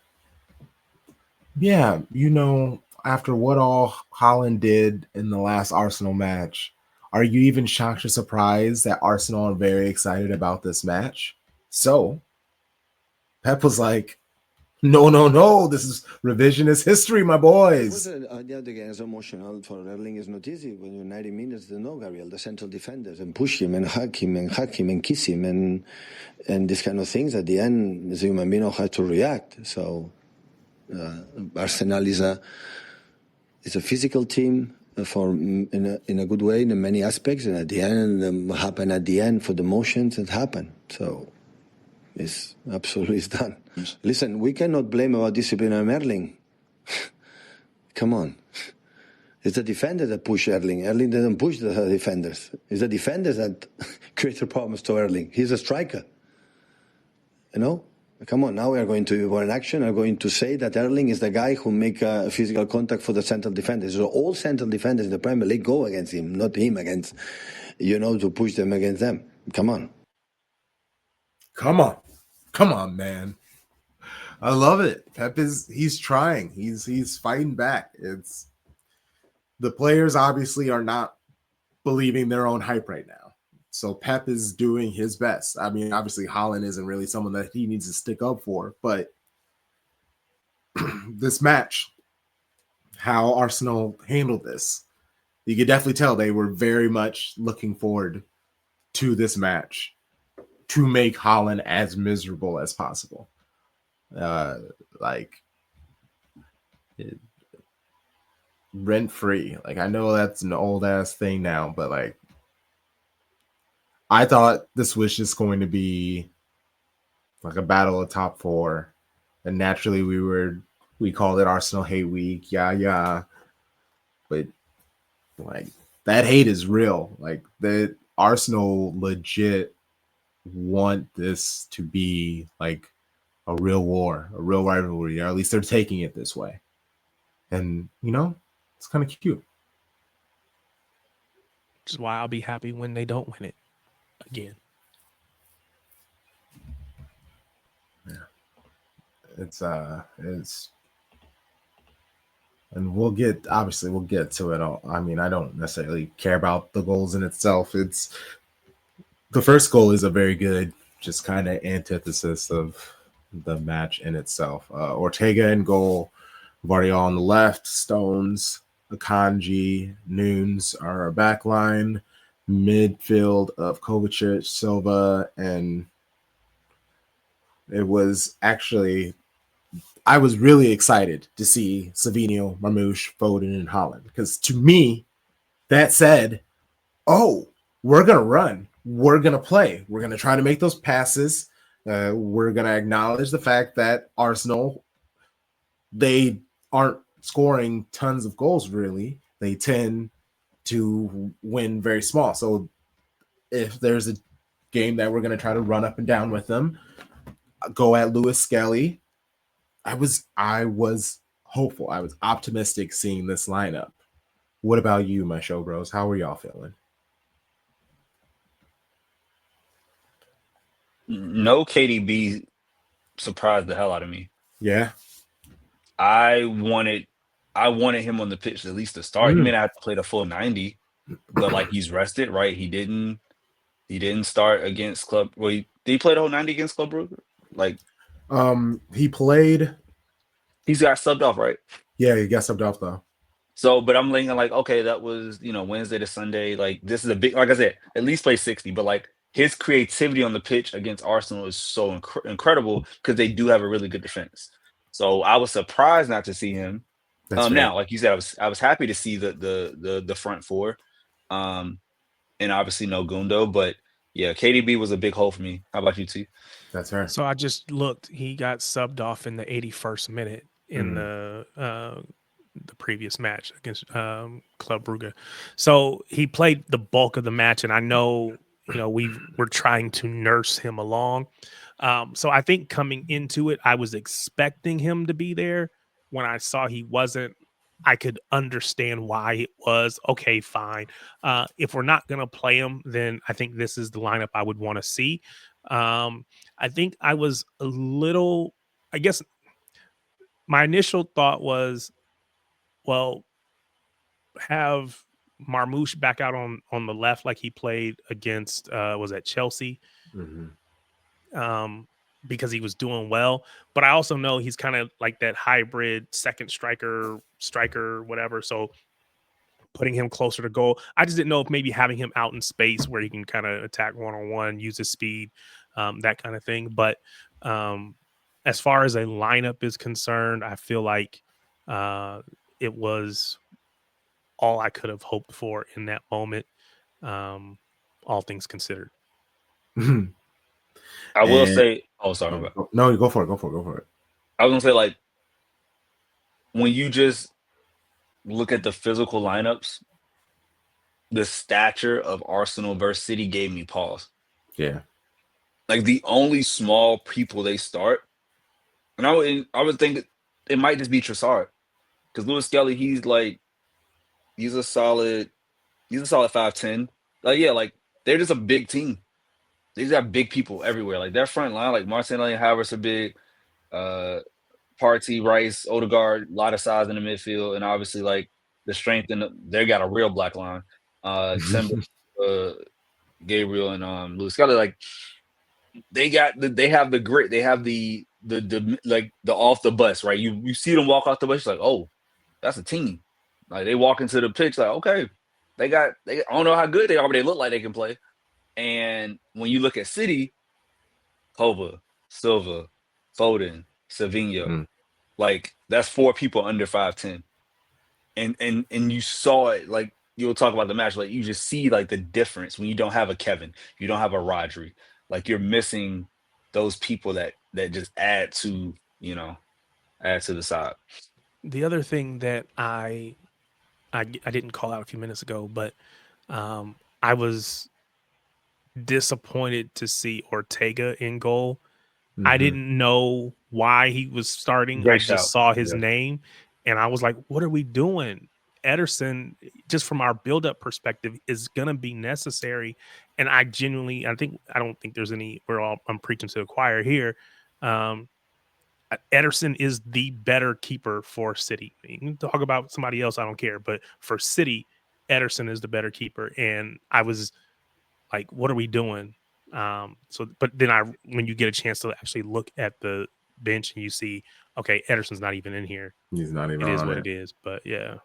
after what all Haaland did in the last Arsenal match, are you even shocked or surprised that Arsenal are very excited about this match? So Pep was like, no, this is revisionist history, my boys. The other game is emotional for Erling. Is not easy when you're 90 minutes. They know Gabriel, the central defenders, and push him and hug him and kiss him and these kind of things. At the end, as a human being, how to react. So Arsenal is a physical team in a good way in many aspects, and at the end, what happened at the end for the motions that happened. So it's absolutely done. Listen, we cannot blame about discipline on Erling. Come on. It's the defender that push Erling. Erling didn't push the defenders. It's the defenders that create problems to Erling. He's a striker. Come on, now we are going to, for an action, are going to say that Erling is the guy who make a physical contact for the central defenders. So all central defenders in the Premier League go against him, not him against, to push them against them. Come on. Come on, man. I love it. Pep he's trying. He's fighting back. the players obviously are not believing their own hype right now. So Pep is doing his best. I mean, obviously Haaland isn't really someone that he needs to stick up for, but this match, how Arsenal handled this, you could definitely tell they were very much looking forward to this match to make Haaland as miserable as possible. Like rent free. Like I know that's an old ass thing now, but like I thought this was just going to be like a battle of top four, and naturally we called it Arsenal hate week. Yeah, but like that hate is real. Like the Arsenal legit want this to be like a real war, a real rivalry, or at least they're taking it this way. And it's kind of cute. Which is why I'll be happy when they don't win it again. Yeah. It's and we'll get to it all. I mean, I don't necessarily care about the goals in itself. It's the first goal is a very good, just kind of antithesis of the match in itself. Ortega in goal, Vardiol on the left, Stones, Akanji, Nunes are our back line, midfield of Kovacic, Silva, and it was actually, I was really excited to see Savinho, Marmoush, Foden, and Haaland, because to me, that said, oh, we're going to run. We're going to play. We're going to try to make those passes. We're going to acknowledge the fact that Arsenal, they aren't scoring tons of goals, really. They tend to win very small. So if there's a game that we're going to try to run up and down with them, go at Lewis Skelly, I was hopeful. I was optimistic seeing this lineup. What about you, my show bros? How are y'all feeling? No KDB surprised the hell out of me. Yeah. I wanted him on the pitch at least to start. He may not have to play the full 90, but like he's rested, right? He didn't start against Club. Well, did he play the whole 90 against Club Brugge? Like, he played. He's got subbed off, right? Yeah, he got subbed off though. So, but I'm thinking like, okay, that was Wednesday to Sunday. Like, this is a big, like I said, at least play 60. But like his creativity on the pitch against Arsenal is so incredible because they do have a really good defense. So I was surprised not to see him. Now, like you said, I was happy to see the front four, and obviously no Gundo, but yeah, KDB was a big hole for me. How about you, T? That's right. So I just looked. He got subbed off in the 81st minute in the previous match against Club Brugge. So he played the bulk of the match, and I know we're trying to nurse him along. So I think coming into it, I was expecting him to be there. When I saw he wasn't, I could understand why it was. Okay, fine. If we're not going to play him, then I think this is the lineup I would want to see. I think I was a little, I guess my initial thought was, well, have Marmoush back out on the left like he played against, was that Chelsea? Because he was doing well. But I also know he's kind of like that hybrid second striker, whatever. So putting him closer to goal. I just didn't know if maybe having him out in space where he can kind of attack one-on-one, use his speed, that kind of thing. But as far as a lineup is concerned, I feel like it was all I could have hoped for in that moment, all things considered. I will say, oh, sorry. No, go for it. I was going to say, like, when you just look at the physical lineups, the stature of Arsenal versus City gave me pause. Yeah. Like, the only small people they start, and I would think it might just be Trossard. Because Lewis Skelly, he's a solid 5'10". Like, yeah, like, they're just a big team. These are big people everywhere. Like their front line, like Martinelli and Havertz are big. Partey, Rice, Odegaard, a lot of size in the midfield, and obviously like the strength they got a real black line. Timber, Gabriel, and Louis Scully, like they have the grit, they have the like the off the bus, right? You see them walk off the bus, like, oh, that's a team. Like they walk into the pitch, like, okay, they I don't know how good they are, but they look like they can play. And when you look at City, Kova, Silva, Foden, Savinho, like that's 4 people under 5'10". And you saw it, like you'll talk about the match, like you just see like the difference when you don't have a Kevin, you don't have a Rodri, like you're missing those people that just add to the side. The other thing that I didn't call out a few minutes ago, but I was disappointed to see Ortega in goal. I didn't know why he was starting. Great I shout. just saw his name, and I was like, "What are we doing?" Ederson, just from our build-up perspective, is going to be necessary. And I don't think there's any. I'm preaching to the choir here. Ederson is the better keeper for City. You can talk about somebody else, I don't care, but for City, Ederson is the better keeper. And I was like, "What are we doing?" But then when you get a chance to actually look at the bench and you see, okay, Ederson's not even in here. He's not even. It is what it is. But yeah,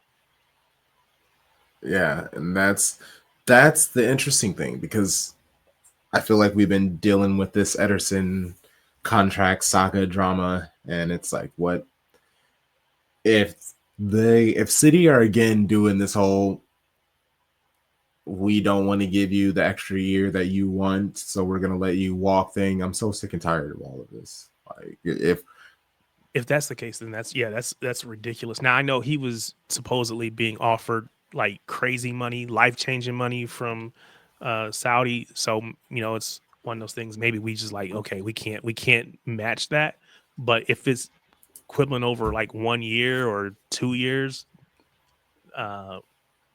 and that's the interesting thing, because I feel like we've been dealing with this Ederson contract saga drama, and it's like, what if City are again doing this whole, we don't want to give you the extra year that you want, so we're going to let you walk thing. I'm so sick and tired of all of this. Like, if that's the case, then that's ridiculous. Now I know he was supposedly being offered like crazy money, life-changing money from Saudi. So, it's one of those things. Maybe we just like, okay, we can't match that. But if it's equivalent over like 1 year or 2 years,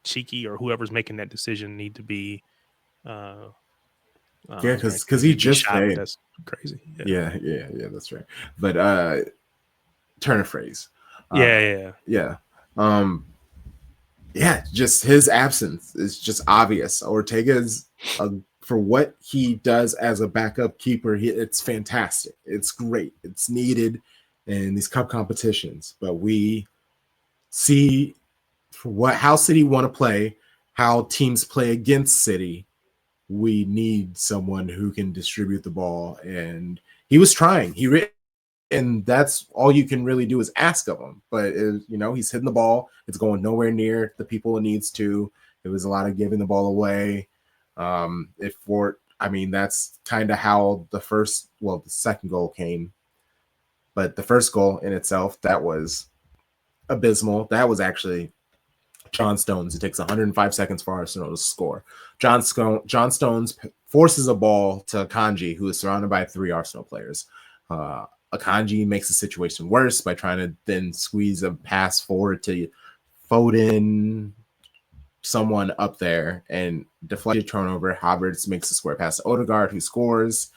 Cheeky or whoever's making that decision need to be because he just paid. That's crazy. Yeah, that's right. But turn a phrase. Just his absence is just obvious. Ortega's for what he does as a backup keeper, it's fantastic. It's great. It's needed in these cup competitions. But we see how City want to play, how teams play against City. We need someone who can distribute the ball, and he was trying. And that's all you can really do is ask of him. But he's hitting the ball; it's going nowhere near the people it needs to. It was a lot of giving the ball away. That's kind of how the second goal came. But the first goal in itself, that was abysmal. That was actually John Stones. It takes 105 seconds for Arsenal to score. John Stones forces a ball to Akanji, who is surrounded by 3 Arsenal players. Akanji makes the situation worse by trying to then squeeze a pass forward to Foden, someone up there, and deflected turnover. Havertz makes a square pass to Odegaard, who scores.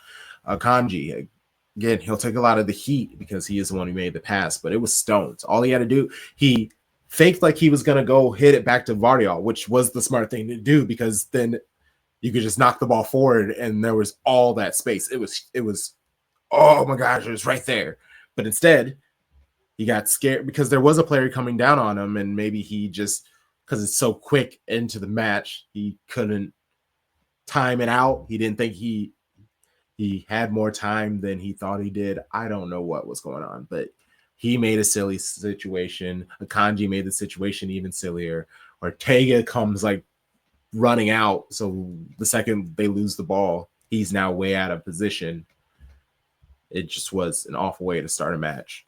Akanji, again, he'll take a lot of the heat because he is the one who made the pass, but it was Stones. All he had to do, he faked like he was going to go hit it back to Vardiol, which was the smart thing to do, because then you could just knock the ball forward and there was all that space. It was, oh my gosh, it was right there. But instead, he got scared because there was a player coming down on him, and maybe he just, because it's so quick into the match, he couldn't time it out. He didn't think he had more time than he thought he did. I don't know what was going on, but he made a silly situation. Akanji made the situation even sillier. Ortega comes like running out, so the second they lose the ball, he's now way out of position. It just was an awful way to start a match.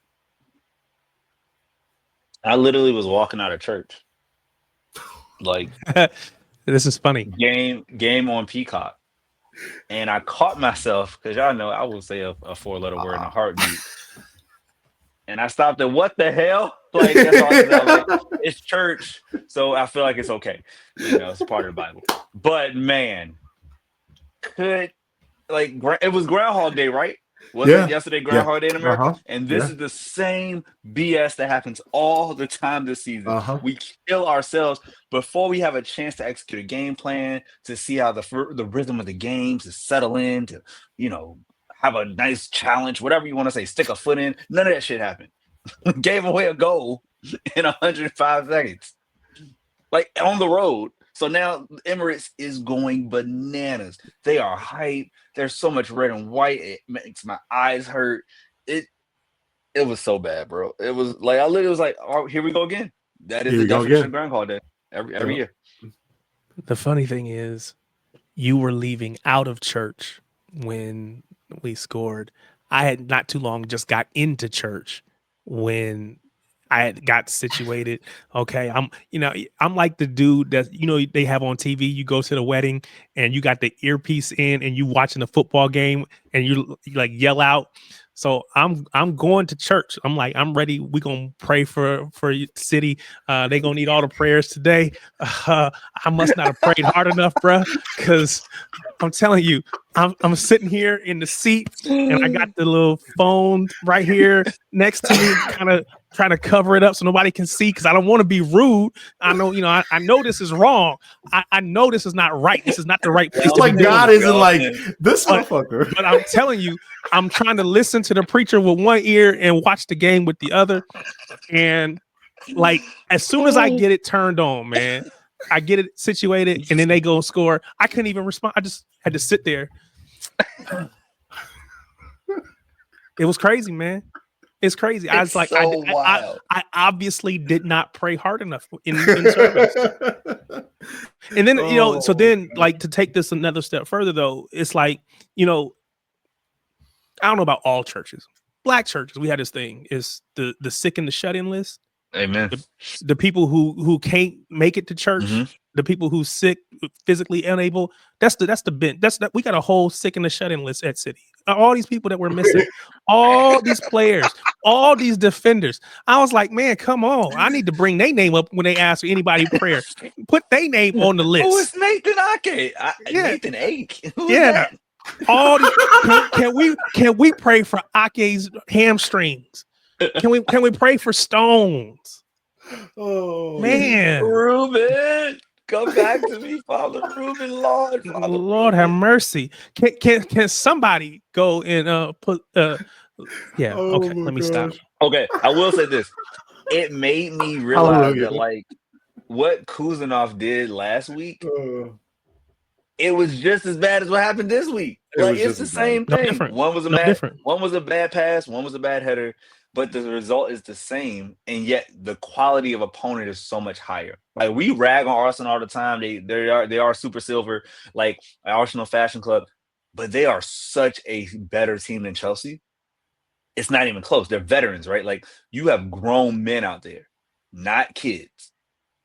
I literally was walking out of church. Like, this is funny. Game on Peacock. And I caught myself, because y'all know I will say a 4-letter word in a heartbeat. And I stopped at, what the hell? Like, that's all I know. Like, it's church, so I feel like it's okay. It's part of the Bible. But man, it was Groundhog Day, right? Wasn't yesterday Groundhog Day in America? Uh-huh. And this is the same BS that happens all the time this season. We kill ourselves before we have a chance to execute a game plan, to see how the rhythm of the games to settle in, to, you know, have a nice challenge, whatever you want to say, stick a foot in. None of that shit happened. Gave away a goal in 105 seconds, like on the road. So now Emirates is going bananas. They are hype. There's so much red and white. It makes my eyes hurt. It was so bad, bro. It was like I literally was like, "Oh, here we go again." That is the definition of Groundhog Day every year. The funny thing is, you were leaving out of church when we scored. I had not too long just got into church when I had got situated. Okay. I'm like the dude that, they have on TV. You go to the wedding and you got the earpiece in and you watching the football game and you like yell out. So I'm going to church. I'm like, I'm ready. We're going to pray for City. They're going to need all the prayers today. I must not have prayed hard enough, bro. Cause I'm telling you, I'm sitting here in the seat and I got the little phone right here next to me, kind of trying to cover it up so nobody can see, because I don't want to be rude. I know, I know this is wrong. I know this is not right. This is not the right place. It's like God isn't like this motherfucker. But I'm telling you, I'm trying to listen to the preacher with one ear and watch the game with the other. And like, as soon as I get it turned on, man, I get it situated and then they go score. I couldn't even respond. I just had to sit there. It was crazy, man. It's crazy. I was like, I obviously did not pray hard enough in service. And then, so then, like, to take this another step further, though, it's like, I don't know about all churches. Black churches, we had this thing, is the sick and the shut-in list. Amen. The people who can't make it to church, the people who sick, physically unable. That's the bent. We got a whole sick and the shut-in list at City. All these people that we're missing, all these players, all these defenders. I was like, man, come on! I need to bring their name up when they ask for anybody prayer. Put their name on the list. Oh, it's Nathan Ake. Nathan Ake. Yeah. All these, can we pray for Ake's hamstrings? Can we pray for Stones? Oh man, Ruben, come back to me, Father Ruben, Lord, Father Lord Ruben. have mercy. Can somebody go and put yeah? Okay, let me stop. Okay, I will say this. It made me realize that like what Kuzanov did last week, it was just as bad as what happened this week. Like it's the same thing. One was a bad pass, one was a bad header. But the result is the same, and yet the quality of opponent is so much higher. Like we rag on Arsenal all the time. They are super silver, like Arsenal Fashion Club, but they are such a better team than Chelsea. It's not even close. They're veterans, right? Like you have grown men out there, not kids.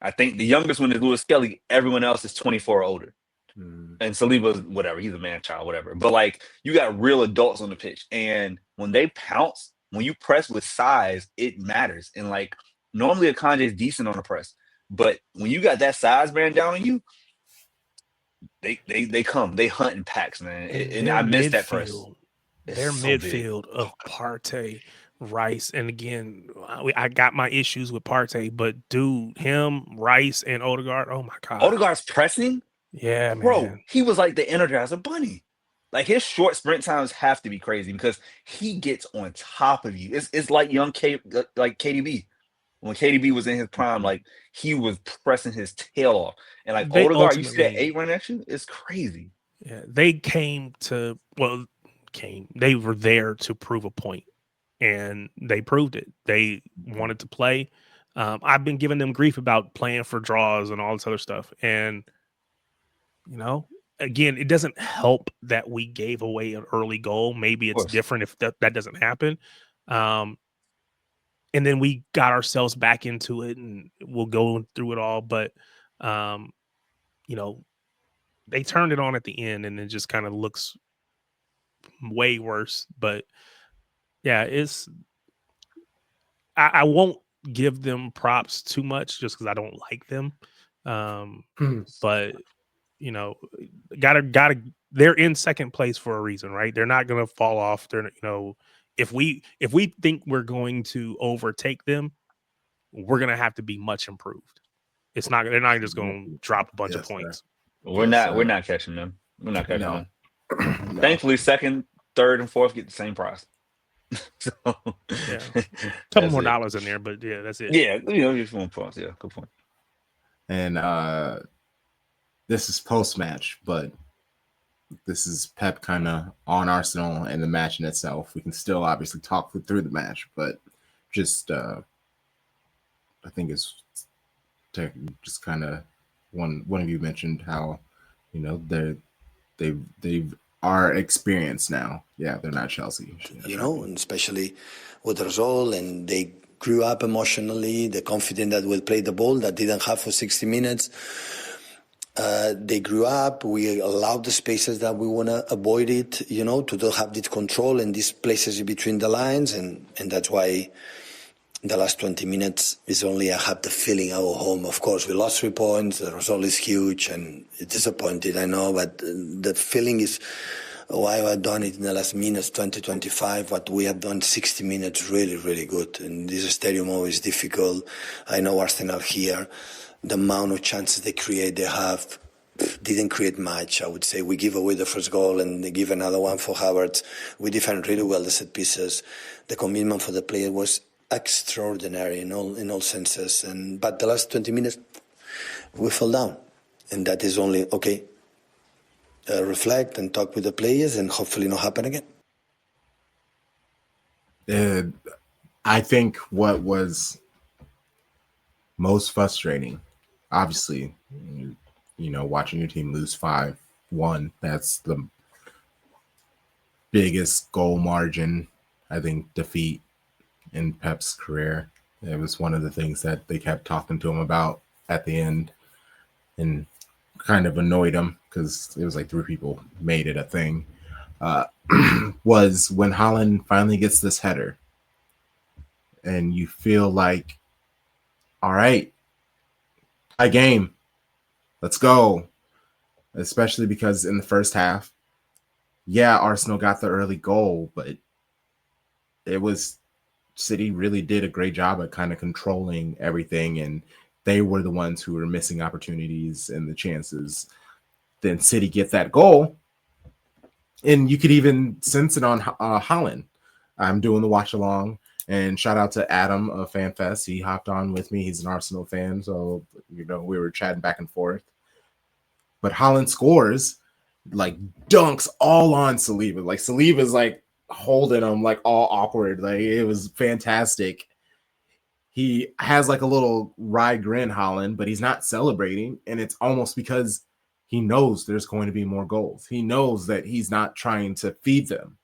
I think the youngest one is Lewis Kelly. Everyone else is 24 or older. And Saliba's whatever. He's a man child, whatever. But like you got real adults on the pitch, and when they pounce. When you press with size, it matters. And like normally Akanji is decent on the press, but when you got that size bearing down on you, they come, they hunt in packs, man. And I miss that press. Their midfield of Partey, Rice, and again, I got my issues with Partey, but dude, him, Rice, and Odegaard, oh my god, Odegaard's pressing, yeah, man. Bro, he was like the Energizer Bunny. Like his short sprint times have to be crazy because he gets on top of you. It's like young like KDB. When KDB was in his prime, like he was pressing his tail off. And like Odegaard, you see that 8 run action? It's crazy. Yeah, they they were there to prove a point, and they proved it. They wanted to play. I've been giving them grief about playing for draws and all this other stuff, and again, it doesn't help that we gave away an early goal. Maybe it's different if that doesn't happen. And then we got ourselves back into it, and we'll go through it all. But, they turned it on at the end, and it just kind of looks way worse. But, yeah, I won't give them props too much just because I don't like them. But, gotta they're in second place for a reason, right? They're not going to fall off. They're, if we think we're going to overtake them, we're going to have to be much improved. They're not just going to drop a bunch of points. We're not catching them. We're not catching them. No. Thankfully, second, third, and fourth get the same price. So, yeah, a couple more dollars in there, but yeah, that's it. Yeah, just 1 point. Yeah, good point. And this is post-match, but this is Pep kind of on Arsenal and the match in itself. We can still obviously talk through the match, but just I think it's just kind of one of you mentioned how they are experienced now. Yeah, they're not Chelsea. And especially with the result, and they grew up emotionally. They're confident that we'll play the ball that didn't have for 60 minutes. They grew up. We allowed the spaces that we want to avoid it, to have this control and these places in between the lines. And that's why the last 20 minutes is only, I have the feeling at home. Of course, we lost 3 points. The result is huge and it's disappointed, I know. But the feeling is why I've done it in the last minutes, 20-25. What we have done 60 minutes, really, really good. And this stadium always difficult. I know Arsenal here. The amount of chances they have didn't create much, I would say. We give away the first goal and they give another one for Havertz. We defend really well the set pieces. The commitment for the player was extraordinary in all senses. But the last 20 minutes, we fell down. And that is only, reflect and talk with the players and hopefully not happen again. I think what was most frustrating, obviously, watching your team lose 5-1, that's the biggest goal margin, I think, defeat in Pep's career. It was one of the things that they kept talking to him about at the end and kind of annoyed him because it was like 3 people made it a thing, was when Haaland finally gets this header and you feel like, all right, a game, let's go. Especially because in the first half, Arsenal got the early goal, but it was City really did a great job at kind of controlling everything, and they were the ones who were missing opportunities and the chances. Then City get that goal, and you could even sense it on Haaland. I'm doing the watch along. And shout out to Adam of FanFest. He hopped on with me. He's an Arsenal fan, so we were chatting back and forth. But Haaland scores, like dunks all on Saliba. Like Saliba's like holding him like all awkward. Like it was fantastic. He has like a little wry grin, Haaland, but he's not celebrating, and it's almost because he knows there's going to be more goals. He knows that he's not trying to feed them.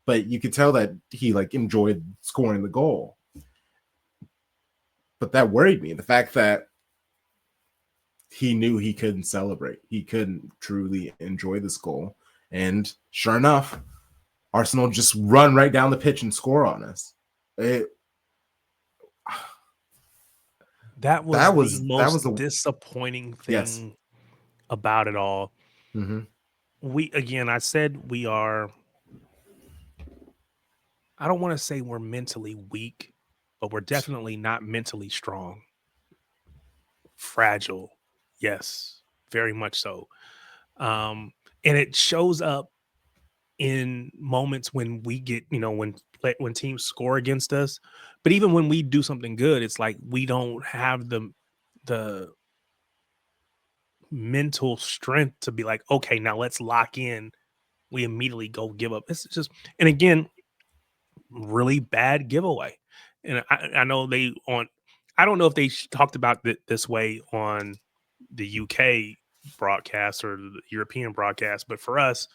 But you could tell that he like enjoyed scoring the goal. But that worried me. The fact that he knew he couldn't celebrate. He couldn't truly enjoy this goal. And sure enough, Arsenal just run right down the pitch and score on us. That was the most disappointing thing about it all. Mm-hmm. I said we are... I don't want to say we're mentally weak, but we're definitely not mentally strong. Fragile. Yes, very much so. And it shows up in moments when we get, when teams score against us. But even when we do something good, it's like we don't have the mental strength to be like, okay, now let's lock in. We immediately go give up. It's just, and again, really bad giveaway. And I know I don't know if they talked about it this way on the UK broadcast or the European broadcast, but for us,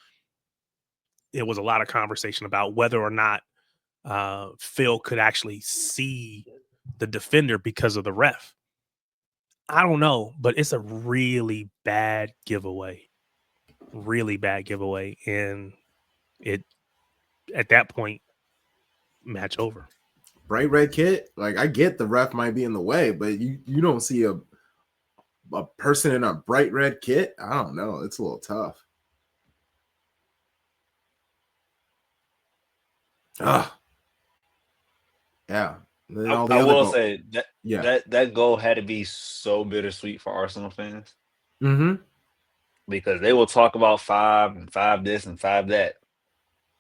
it was a lot of conversation about whether or not Phil could actually see the defender because of the ref. I don't know, but it's a really bad giveaway. Really bad giveaway. And at that point, match over. Bright red kit, like I get the ref might be in the way, but you don't see a person in a bright red kit. I don't know, it's a little tough. Yeah. All the I other will goals. say that goal had to be so bittersweet for Arsenal fans. Mm-hmm. Because they will talk about 5 and 5 this and 5 that.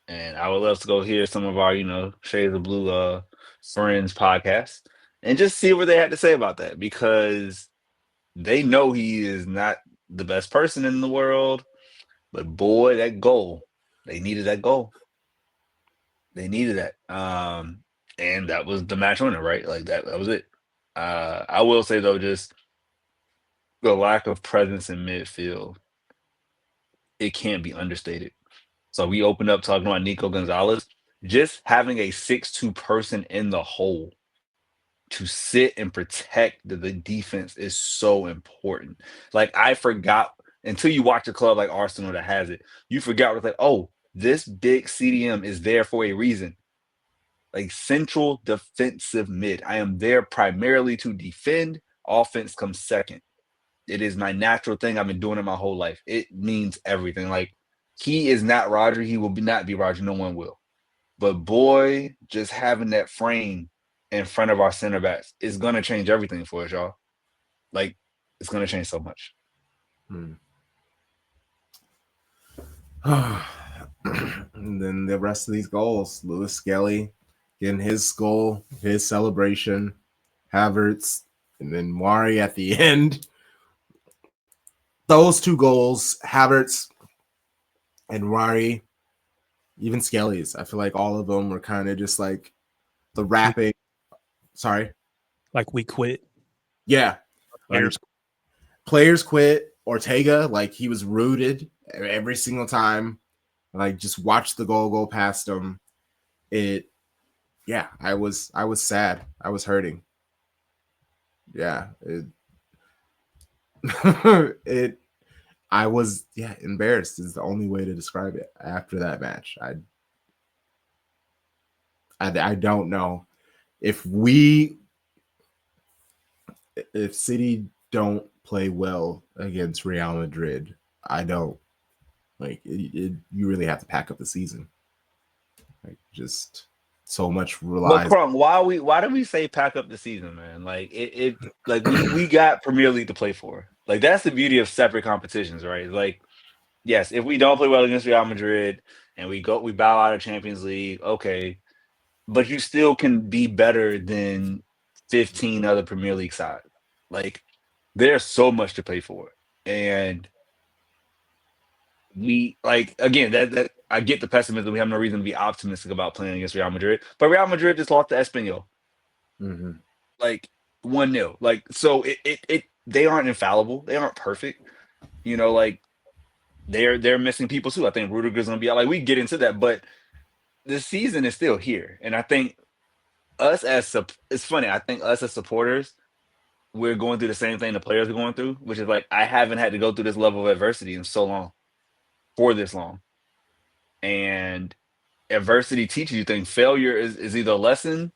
And I would love to go hear some of our, Shades of Blue friends podcast and just see what they had to say about that, because they know he is not the best person in the world, but boy, that goal, they needed that goal. They needed that. And that was the match winner, right? Like that was it. I will say though, just the lack of presence in midfield, it can't be understated. So we opened up talking about Nico Gonzales. Just having a 6'2" person in the hole to sit and protect the defense is so important. Like I forgot until you watch a club like Arsenal that has it, you forgot it's like, oh, this big CDM is there for a reason. Like central defensive mid. I am there primarily to defend. Offense comes second. It is my natural thing. I've been doing it my whole life. It means everything. Like he is not Roger. He will not be Roger. No one will. But boy, just having that frame in front of our center backs is going to change everything for us, y'all. Like it's going to change so much. And then the rest of these goals, Lewis Skelly getting his goal, his celebration, Havertz, and then Wari at the end. Those 2 goals, Havertz and Wari, even Skelly's, I feel like all of them were kind of just like the wrapping. Sorry? Like we quit. Yeah. Players quit. Ortega, like he was rooted every single time. Like just watch the goal go past him. I was sad. I was hurting. Yeah. I was embarrassed is the only way to describe it after that match. I don't know if City don't play well against Real Madrid. I don't like it. You really have to pack up the season. Like just so much relies. But Crumb, why do we say pack up the season, man? Like like we got Premier League to play for. Like that's the beauty of separate competitions, right? Like yes, if we don't play well against Real Madrid and we bow out of Champions League, okay, but you still can be better than 15 other Premier League sides. Like there's so much to play for, and we like again that I get the pessimism. We have no reason to be optimistic about playing against Real Madrid, but Real Madrid just lost to Espanyol, like 1-0. Like so, it they aren't infallible. They aren't perfect. Like they're missing people too. I think Rudiger's gonna be out. Like we get into that, but the season is still here, and I think it's funny. I think us as supporters, we're going through the same thing the players are going through, which is like I haven't had to go through this level of adversity in so long, for this long, and adversity teaches you things. Failure is either a lesson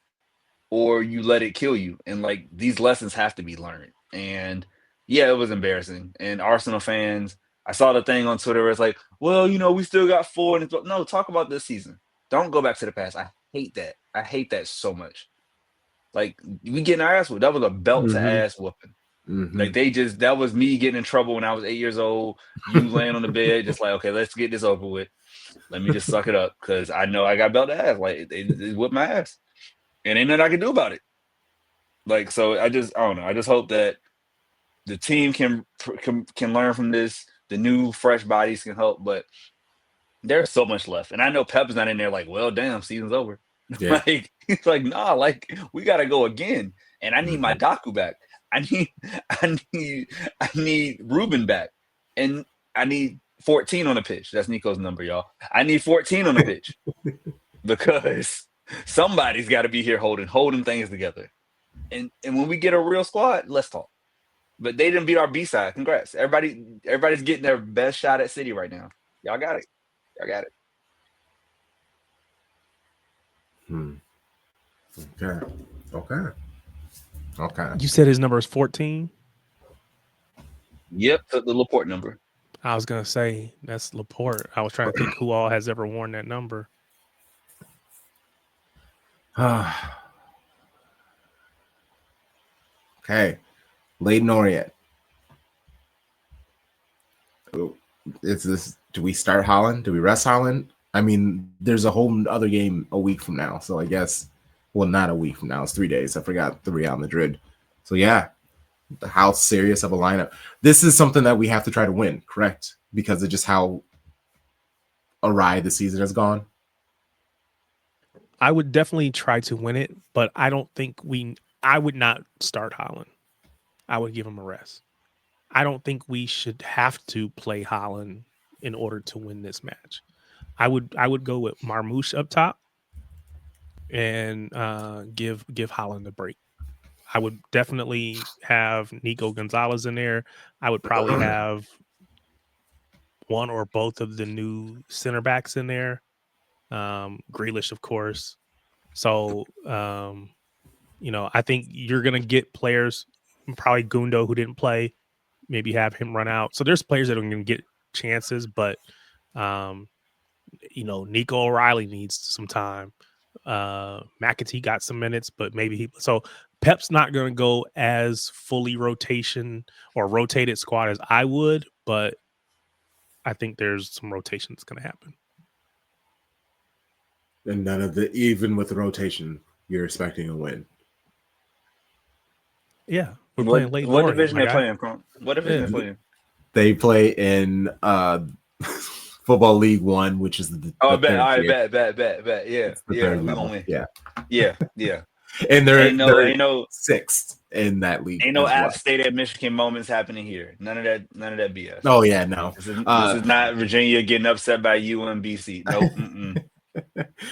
or you let it kill you, and like these lessons have to be learned. And yeah, it was embarrassing. And Arsenal fans, I saw the thing on Twitter where it's like, well, we still got 4, and no, talk about this season. Don't go back to the past. I hate that. I hate that so much. Like we getting our ass whooped. That was a belt to ass whooping. Like that was me getting in trouble when I was 8 years old. You laying on the bed, just like, okay, let's get this over with. Let me just suck it up because I know I got belt to ass. Like they whipped my ass, and ain't nothing I can do about it. Like so, I don't know. I just hope that the team can learn from this. The new fresh bodies can help, but there's so much left. And I know Pep's not in there. Like, well, damn, season's over. Yeah. Like he's like, nah, like we gotta go again. And I need my Daku back. I need Ruben back, and I need 14 on the pitch. That's Nico's number, y'all. I need 14 on the pitch because somebody's got to be here holding things together. And when we get a real squad, let's talk. But they didn't beat our B side. Congrats, everybody's getting their best shot at City right now. Y'all got it. Y'all got it. Okay. You said his number is 14? Yep, the Laporte number. I was going to say, that's Laporte. I was trying to think who all has ever worn that number. Okay, Leyton Orient. Is this? Do we start Holland? Do we rest Holland? I mean, there's a whole other game a week from now, so I guess, well, not a week from now. It's 3 days. I forgot the Real Madrid. So yeah, how serious of a lineup. This is something that we have to try to win, correct? Because of just how awry the season has gone. I would definitely try to win it, but I don't think I would not start Holland. I would give him a rest. I don't think we should have to play Holland in order to win this match. I would go with Marmoush up top and give Holland a break. I would definitely have Nico Gonzales in there. I would probably have one or both of the new center backs in there. Grealish, of course. So, I think you're going to get players, probably Gundo, who didn't play, maybe have him run out. So there's players that are going to get chances, but, Nico O'Reilly needs some time. McAtee got some minutes, but maybe so Pep's not going to go as fully rotated squad as I would, but I think there's some rotation that's going to happen. And even with the rotation, you're expecting a win. Yeah, we're playing Leyton Orient. What division they playing? What division they playing? They play in Football League One, which is the bet. third All right, tier. bet. Yeah, We're gonna win. Yeah. And they're sixth in that league. Ain't no App State at Michigan moments happening here. None of that BS. Oh yeah, no. This is not Virginia getting upset by UMBC. Nope.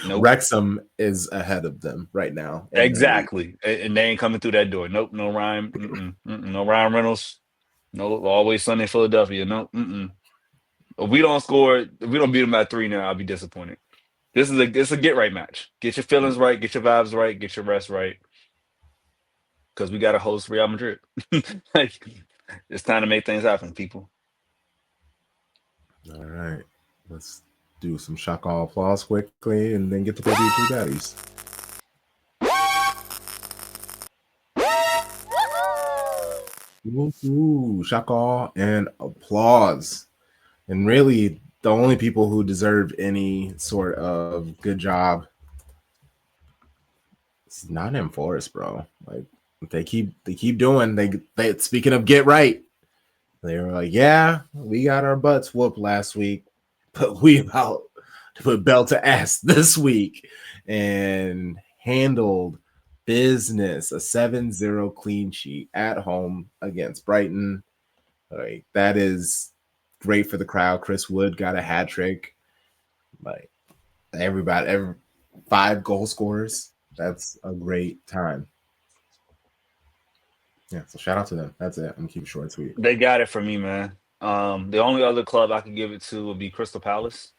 Nope. Wrexham is ahead of them right now. Exactly, and they ain't coming through that door. Nope, no Ryan. No Ryan Reynolds. No, Always Sunny Philadelphia. No. If we don't score, if we don't beat them by 3 now, I'll be disappointed. This is a get right match. Get your feelings right, get your vibes right, get your rest right. Because we got to host Real Madrid. It's time to make things happen, people. All right, let's do some shock all applause quickly, and then get to go do 2 baddies. Shock all and applause. And really, the only people who deserve any sort of good job, it's not in Forest, bro. Like they keep doing. They speaking of get right, they were like, yeah, we got our butts whooped last week, but we about to put belt to ass this week and handled business. A 7-0 clean sheet at home against Brighton. Like that is great for the crowd. Chris Wood got a hat trick. Like every 5 goal scorers. That's a great time. Yeah, so shout out to them. That's it. I'm gonna keep it short and sweet. They got it for me, man. The only other club I could give it to would be Crystal Palace.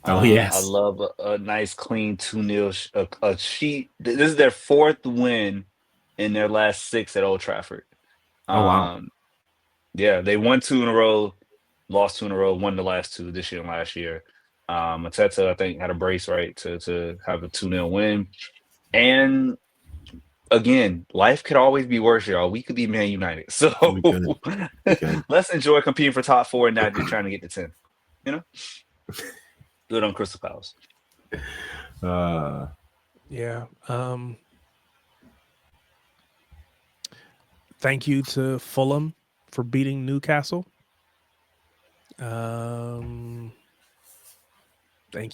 Oh yes, I love a nice clean 2-0 a sheet. This is their 4th win in their last 6 at Old Trafford. Oh wow. Yeah, they won 2 in a row. Lost 2 in a row, won the last 2 this year and last year. Mateta, I think, had a brace right to have a 2-0 win. And again, life could always be worse, y'all. We could be Man United. So let's enjoy competing for top 4 and not just trying to get to 10. You know? Good on Crystal Palace. Yeah. Thank you to Fulham for beating Newcastle. Thank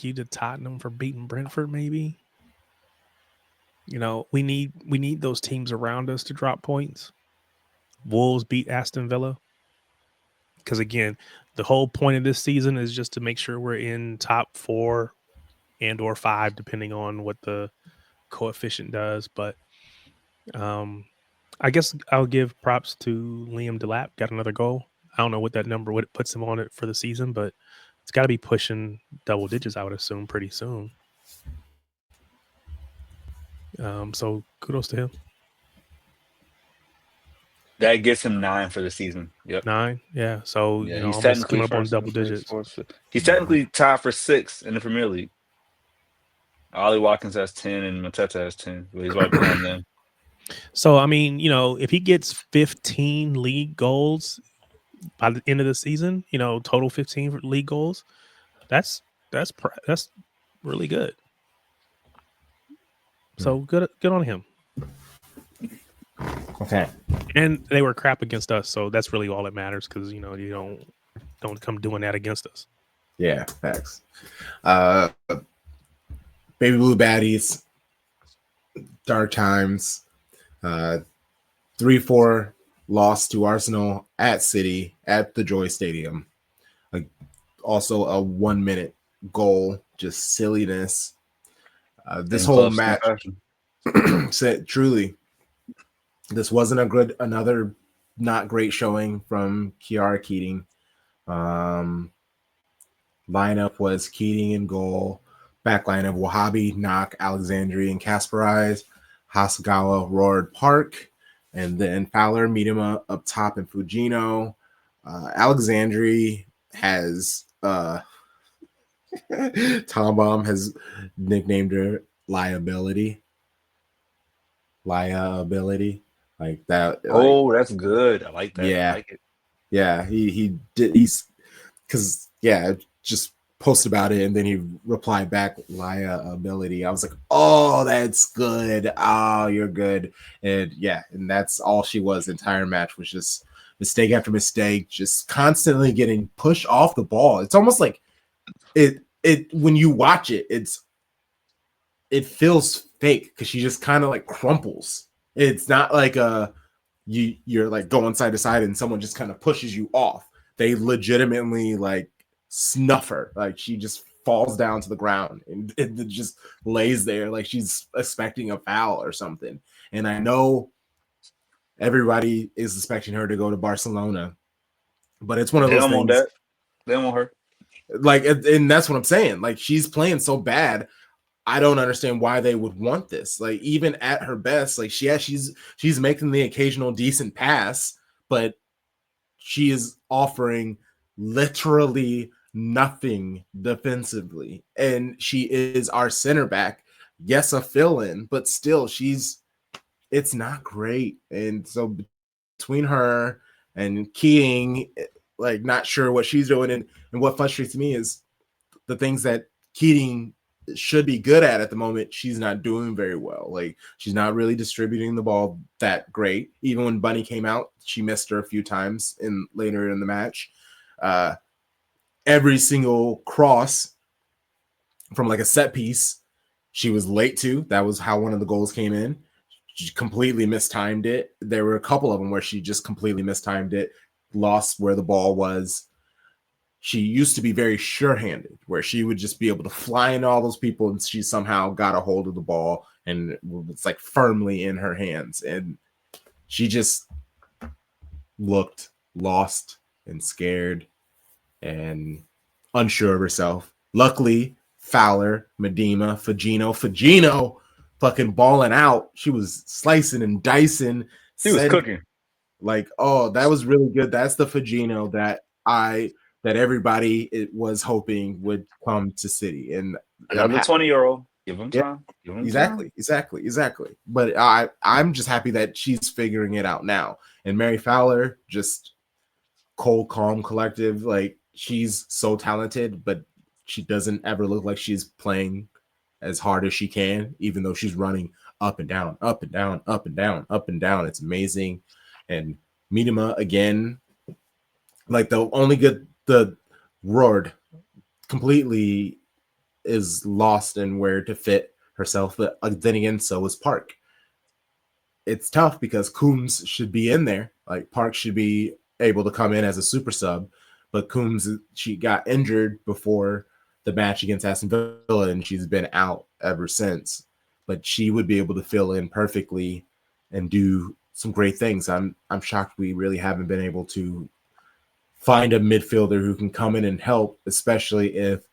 you to Tottenham for beating Brentford, maybe. We need those teams around us to drop points. Wolves beat Aston Villa. Because again, the whole point of this season is just to make sure we're in top 4 and or 5, depending on what the coefficient does. But I guess I'll give props to Liam Delap. Got another goal. I don't know what it puts him on it for the season, but it's got to be pushing double digits, I would assume, pretty soon. So kudos to him. That gets him 9 for the season. Yep. 9, yeah. So he's almost technically coming up on double digits. He's technically tied for 6 in the Premier League. Ollie Watkins has 10 and Mateta has 10. But he's right behind them. So I mean, if he gets 15 league goals by the end of the season, total 15 league goals, that's really good. So good on him. Okay. And they were crap against us, so that's really all that matters because you don't come doing that against us. Yeah, facts. Baby Blue Baddies, dark times. 3-4 loss to Arsenal at City at the Joy Stadium. Also a 1 minute goal, just silliness. This whole match, said truly, this wasn't another not great showing from Kiara Keating. Lineup was Keating in goal, back line of Wahhabi, Knock, Alexandri, and Kasperize, Hasagawa, Roard, Park, and then Fowler, Miedema up top, and Fujino. Alexandri has Tom Bomb has nicknamed her Liability. Like that. Oh, that's good. I like that. Yeah. I like it. Yeah, he did. He's because just posted about it and then he replied back liability. I was like, oh, that's good. Oh, you're good. And that's all she was. The entire match was just mistake after mistake, just constantly getting pushed off the ball. It's almost like it when you watch it, it feels fake because she just kind of like crumples. It's not like you're like going side to side and someone just kind of pushes you off. They legitimately like snuff her. Like she just falls down to the ground and it just lays there like she's expecting a foul or something. And I know everybody is expecting her to go to Barcelona, but it's one of those things. They don't want her. Like, and that's what I'm saying. Like she's playing so bad. I don't understand why they would want this. Like even at her best, like she's making the occasional decent pass, but she is offering literally nothing defensively. And she is our center back. Yes, a fill-in, but still it's not great. And so between her and Keating, like not sure what she's doing, and what frustrates me is the things that Keating should be good at the moment, she's not doing very well. Like she's not really distributing the ball that great. Even when Bunny came out, she missed her a few times later in the match. Every single cross from like a set piece, she was late to. That was how one of the goals came in. She completely mistimed it. There were a couple of them where she just completely mistimed it, lost where the ball was. She used to be very sure-handed, where she would just be able to fly into all those people, and she somehow got a hold of the ball, and it's like firmly in her hands. And she just looked lost and scared and unsure of herself. Luckily, Fowler, Miedema, Fujino, fucking balling out. She was slicing and dicing. She was cooking. Like, oh, that was really good. That's the Fujino that everybody was hoping would come to City. And another 20-year-old. Give him time. Exactly. But I'm just happy that she's figuring it out now. And Mary Fowler, just cold, calm, collective. Like she's so talented, but she doesn't ever look like she's playing as hard as she can, even though she's running up and down, up and down, up and down, up and down. It's amazing. And Miedema again, like the Roard completely is lost in where to fit herself. But then again, so is Park. It's tough because Coombs should be in there. Like Park should be able to come in as a super sub, but Coombs, she got injured before the match against Aston Villa and she's been out ever since. But she would be able to fill in perfectly and do some great things. I'm shocked we really haven't been able to find a midfielder who can come in and help, especially if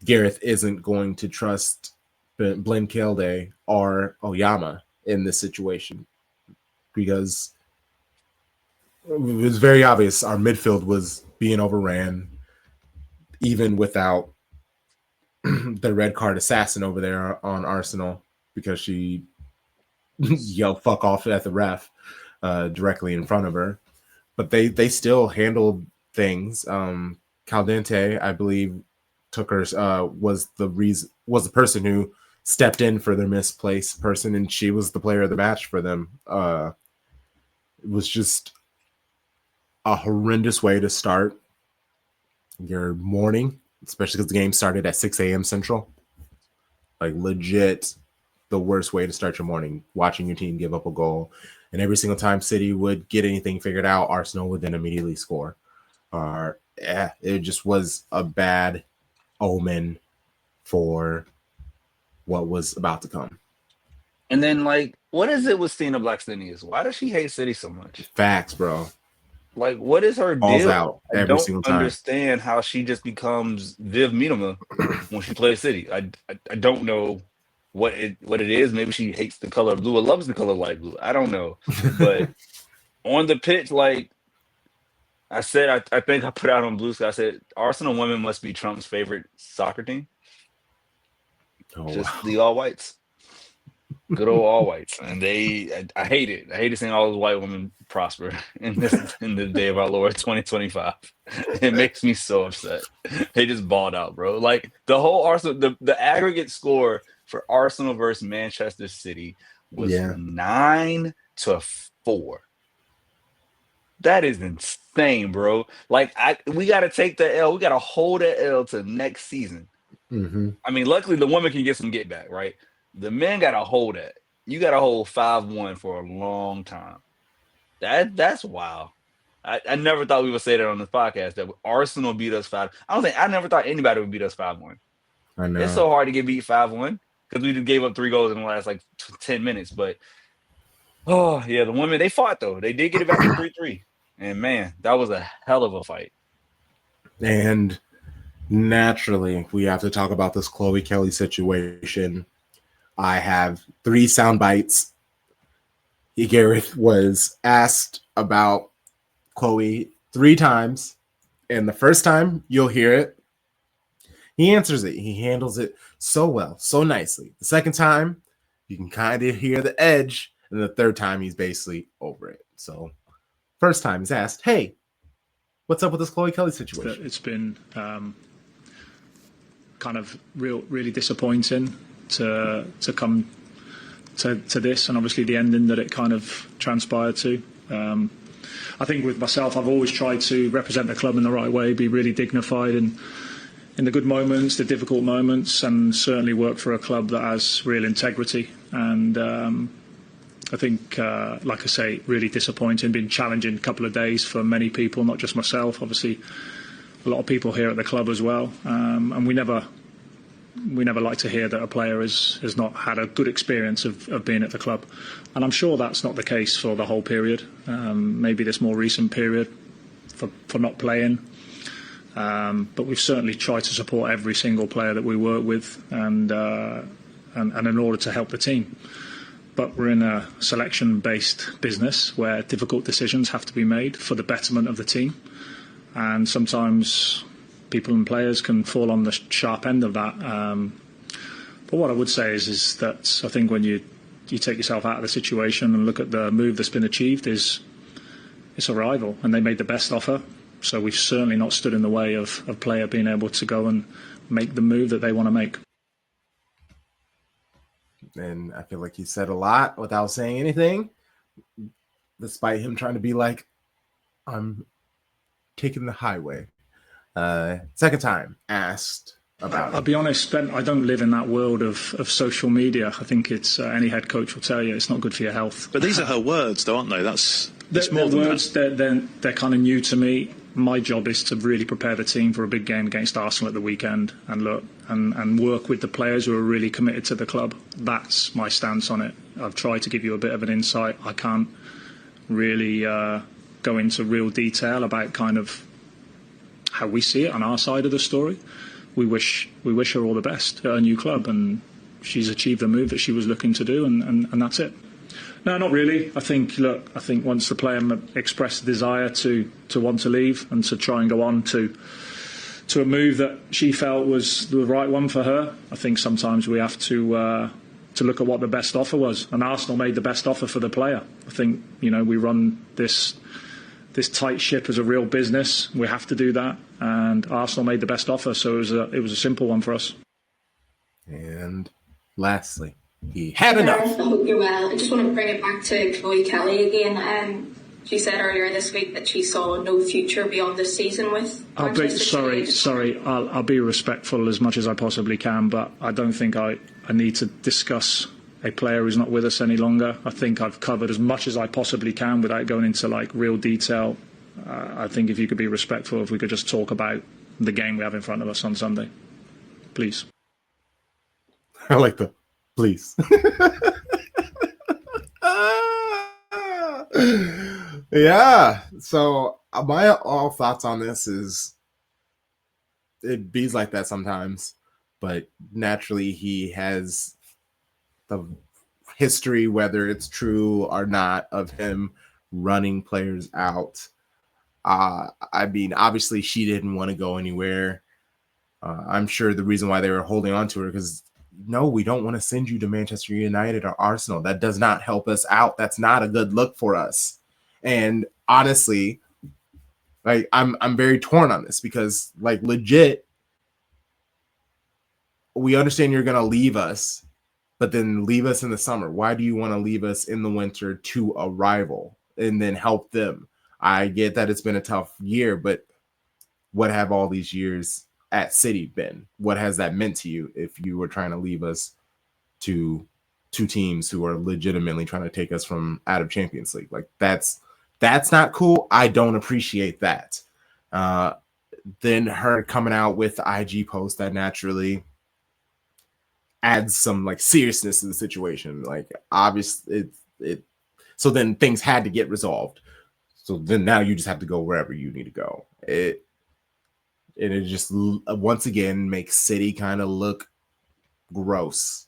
Gareth isn't going to trust Blinkelde or Oyama in this situation, because it was very obvious our midfield was being overran even without the red card assassin over there on Arsenal because she yelled "fuck off" at the ref directly in front of her. But they still handled things. Caldente, I believe, took her was the person who stepped in for their misplaced person, and she was the player of the match for them. It was just a horrendous way to start your morning, especially because the game started at 6 a.m. Central. Like, legit the worst way to start your morning, watching your team give up a goal. And every single time City would get anything figured out, Arsenal would then immediately score. It just was a bad omen for what was about to come. And then, like, what is it with Stina Blackstenius? Why does she hate City so much? Facts, bro. Like, what is her Falls deal? out I every single don't time. understand how she just becomes Viv Miedema when she plays City. I don't know what it is. Maybe she hates the color of blue or loves the color light blue. I don't know. But on the pitch, like I said, I think I put out on Blue Sky, I said Arsenal women must be Trump's favorite soccer team. Just the all whites. Good old all whites. And I hate it. I hate seeing all those white women prosper in the day of our Lord 2025. It makes me so upset. They just balled out, bro. Like the whole Arsenal, the aggregate score for Arsenal versus Manchester City was 9-4. That is insane, bro. Like we gotta take the L. We gotta hold that L to next season. Mm-hmm. I mean, luckily the women can get some get back, right? The men gotta hold that. You gotta hold 5-1 for a long time. That's wild. I never thought we would say that on this podcast that Arsenal beat us 5. I never thought anybody would beat us 5-1. I know It's so hard to get beat 5-1 because we just gave up 3 goals in the last like 10 minutes. But oh yeah, the women, they fought though. They did get it back to 3-3. And man, that was a hell of a fight. And naturally, we have to talk about this Chloe Kelly situation. I have 3 sound bites. Gareth was asked about Chloe 3 times, and the first time you'll hear it, he answers it. He handles it so well, so nicely. The second time, you can kind of hear the edge, and the third time, he's basically over it. So, first time he's asked, "Hey, what's up with this Chloe Kelly situation?" It's been kind of really disappointing to come to this, and obviously the ending that it kind of transpired to. I think with myself, I've always tried to represent the club in the right way, be really dignified in the good moments, the difficult moments, and certainly work for a club that has real integrity. And I think, like I say, really disappointing, been challenging couple of days for many people, not just myself, obviously a lot of people here at the club as well. And we never like to hear that a player has not had a good experience of being at the club. And I'm sure that's not the case for the whole period. Maybe this more recent period for not playing. But we've certainly tried to support every single player that we work with and in order to help the team. But we're in a selection-based business where difficult decisions have to be made for the betterment of the team. And sometimes people and players can fall on the sharp end of that. But what I would say is that I think when you take yourself out of the situation and look at the move that's been achieved, it's a rival, and they made the best offer. So we've certainly not stood in the way of a player being able to go and make the move that they want to make. And I feel like he said a lot without saying anything, despite him trying to be like, I'm taking the highway. Second time asked about it. I'll be honest, Ben, I don't live in that world of social media. I think it's any head coach will tell you it's not good for your health. But these are her words, though, aren't they? That's more than words. They're kind of new to me. My job is to really prepare the team for a big game against Arsenal at the weekend and look and work with the players who are really committed to the club. That's my stance on it. I've tried to give you a bit of an insight. I can't really go into real detail about kind of how we see it on our side of the story. We wish her all the best at her new club, and she's achieved the move that she was looking to do, and that's it. No, not really. I think once the player expressed the desire to want to leave and to try and go on to to a move that she felt was the right one for her. I think sometimes we have to look at what the best offer was, and Arsenal made the best offer for the player. I think, you know, we run this tight ship as a real business. We have to do that, and Arsenal made the best offer, so it was a simple one for us. And lastly, he had enough. I hope you're well. I just want to bring it back to Chloe Kelly again. She said earlier this week that she saw no future beyond this season with Manchester City. I'll be respectful as much as I possibly can, but I don't think I need to discuss a player who's not with us any longer. I think I've covered as much as I possibly can without going into like real detail. I think if you could be respectful, if we could just talk about the game we have in front of us on Sunday, please. I like the please. Yeah. So my all thoughts on this is it bees like that sometimes, but naturally he has the history, whether it's true or not, of him running players out. I mean, obviously she didn't want to go anywhere. I'm sure the reason why they were holding on to her because no, we don't want to send you to Manchester United or Arsenal. That does not help us out. That's not a good look for us. And honestly, like I'm very torn on this because like legit, we understand you're gonna leave us, but then leave us in the summer. Why do you want to leave us in the winter to a rival and then help them? I get that it's been a tough year, but what have all these years at City been? What has that meant to you if you were trying to leave us to two teams who are legitimately trying to take us from out of Champions League? Like that's not cool. I don't appreciate that. Then her coming out with the IG post that naturally adds some like seriousness to the situation. Like obviously it so then things had to get resolved. So then now you just have to go wherever you need to go. It just once again makes City kind of look gross,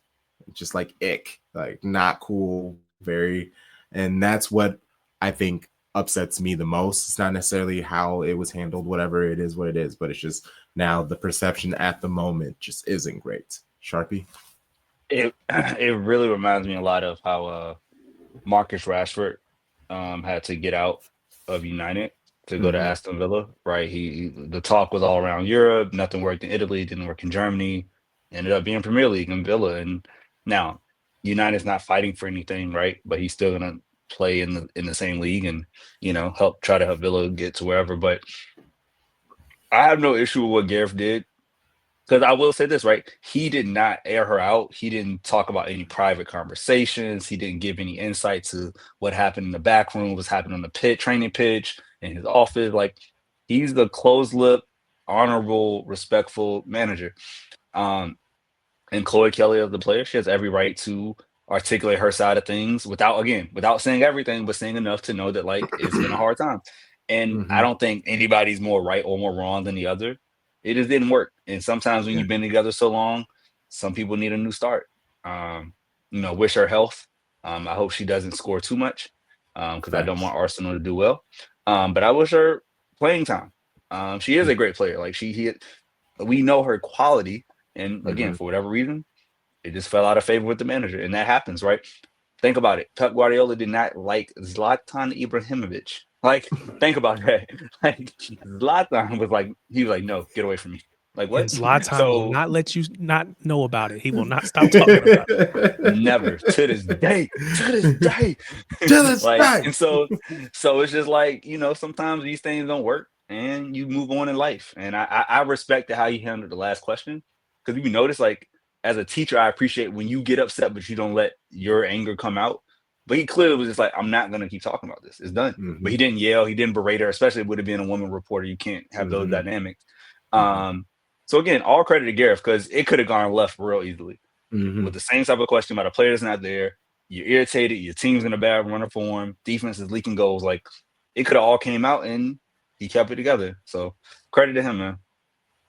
just like ick, like not cool, very, and that's what I think upsets me the most. It's not necessarily how it was handled, whatever it is, what it is, but it's just now the perception at the moment just isn't great. Sharpie? It really reminds me a lot of how Marcus Rashford had to get out of United to go to Aston Villa, right? The talk was all around Europe, nothing worked in Italy, didn't work in Germany, ended up being Premier League in Villa, and now United's not fighting for anything, right? But he's still gonna play in the same league and try to help Villa get to wherever. But I have no issue with what Gareth did. Because I will say this, right? He did not air her out. He didn't talk about any private conversations. He didn't give any insight to what happened in the back room, what's happening on the training pitch, in his office. Like, he's the closed-lip, honorable, respectful manager. And Chloe Kelly, of the player, she has every right to articulate her side of things without saying everything, but saying enough to know that, like, it's been a hard time. And I don't think anybody's more right or more wrong than the other. It just didn't work. And sometimes when you've been together so long, some people need a new start. Wish her health. I hope she doesn't score too much because I don't want Arsenal to do well. But I wish her playing time. She is a great player. Like we know her quality. And again, for whatever reason, it just fell out of favor with the manager. And that happens, right? Think about it. Pep Guardiola did not like Zlatan Ibrahimovic. Like, think about that. Like, Zlatan was like, no, get away from me. Like, what? And Zlatan will not let you not know about it. He will not stop talking about it. Never. To this day. Like, and so it's just like, sometimes these things don't work and you move on in life. And I respect how you handled the last question. Because if you notice, like, as a teacher, I appreciate when you get upset, but you don't let your anger come out. But he clearly was just like, I'm not going to keep talking about this. It's done. But he didn't yell. He didn't berate her, especially if it would have been a woman reporter. You can't have those dynamics. So, again, all credit to Gareth because it could have gone left real easily. With the same type of question about a player that's not there, you're irritated, your team's in a bad runner form, defense is leaking goals. Like, it could have all came out, and he kept it together. So, credit to him, man.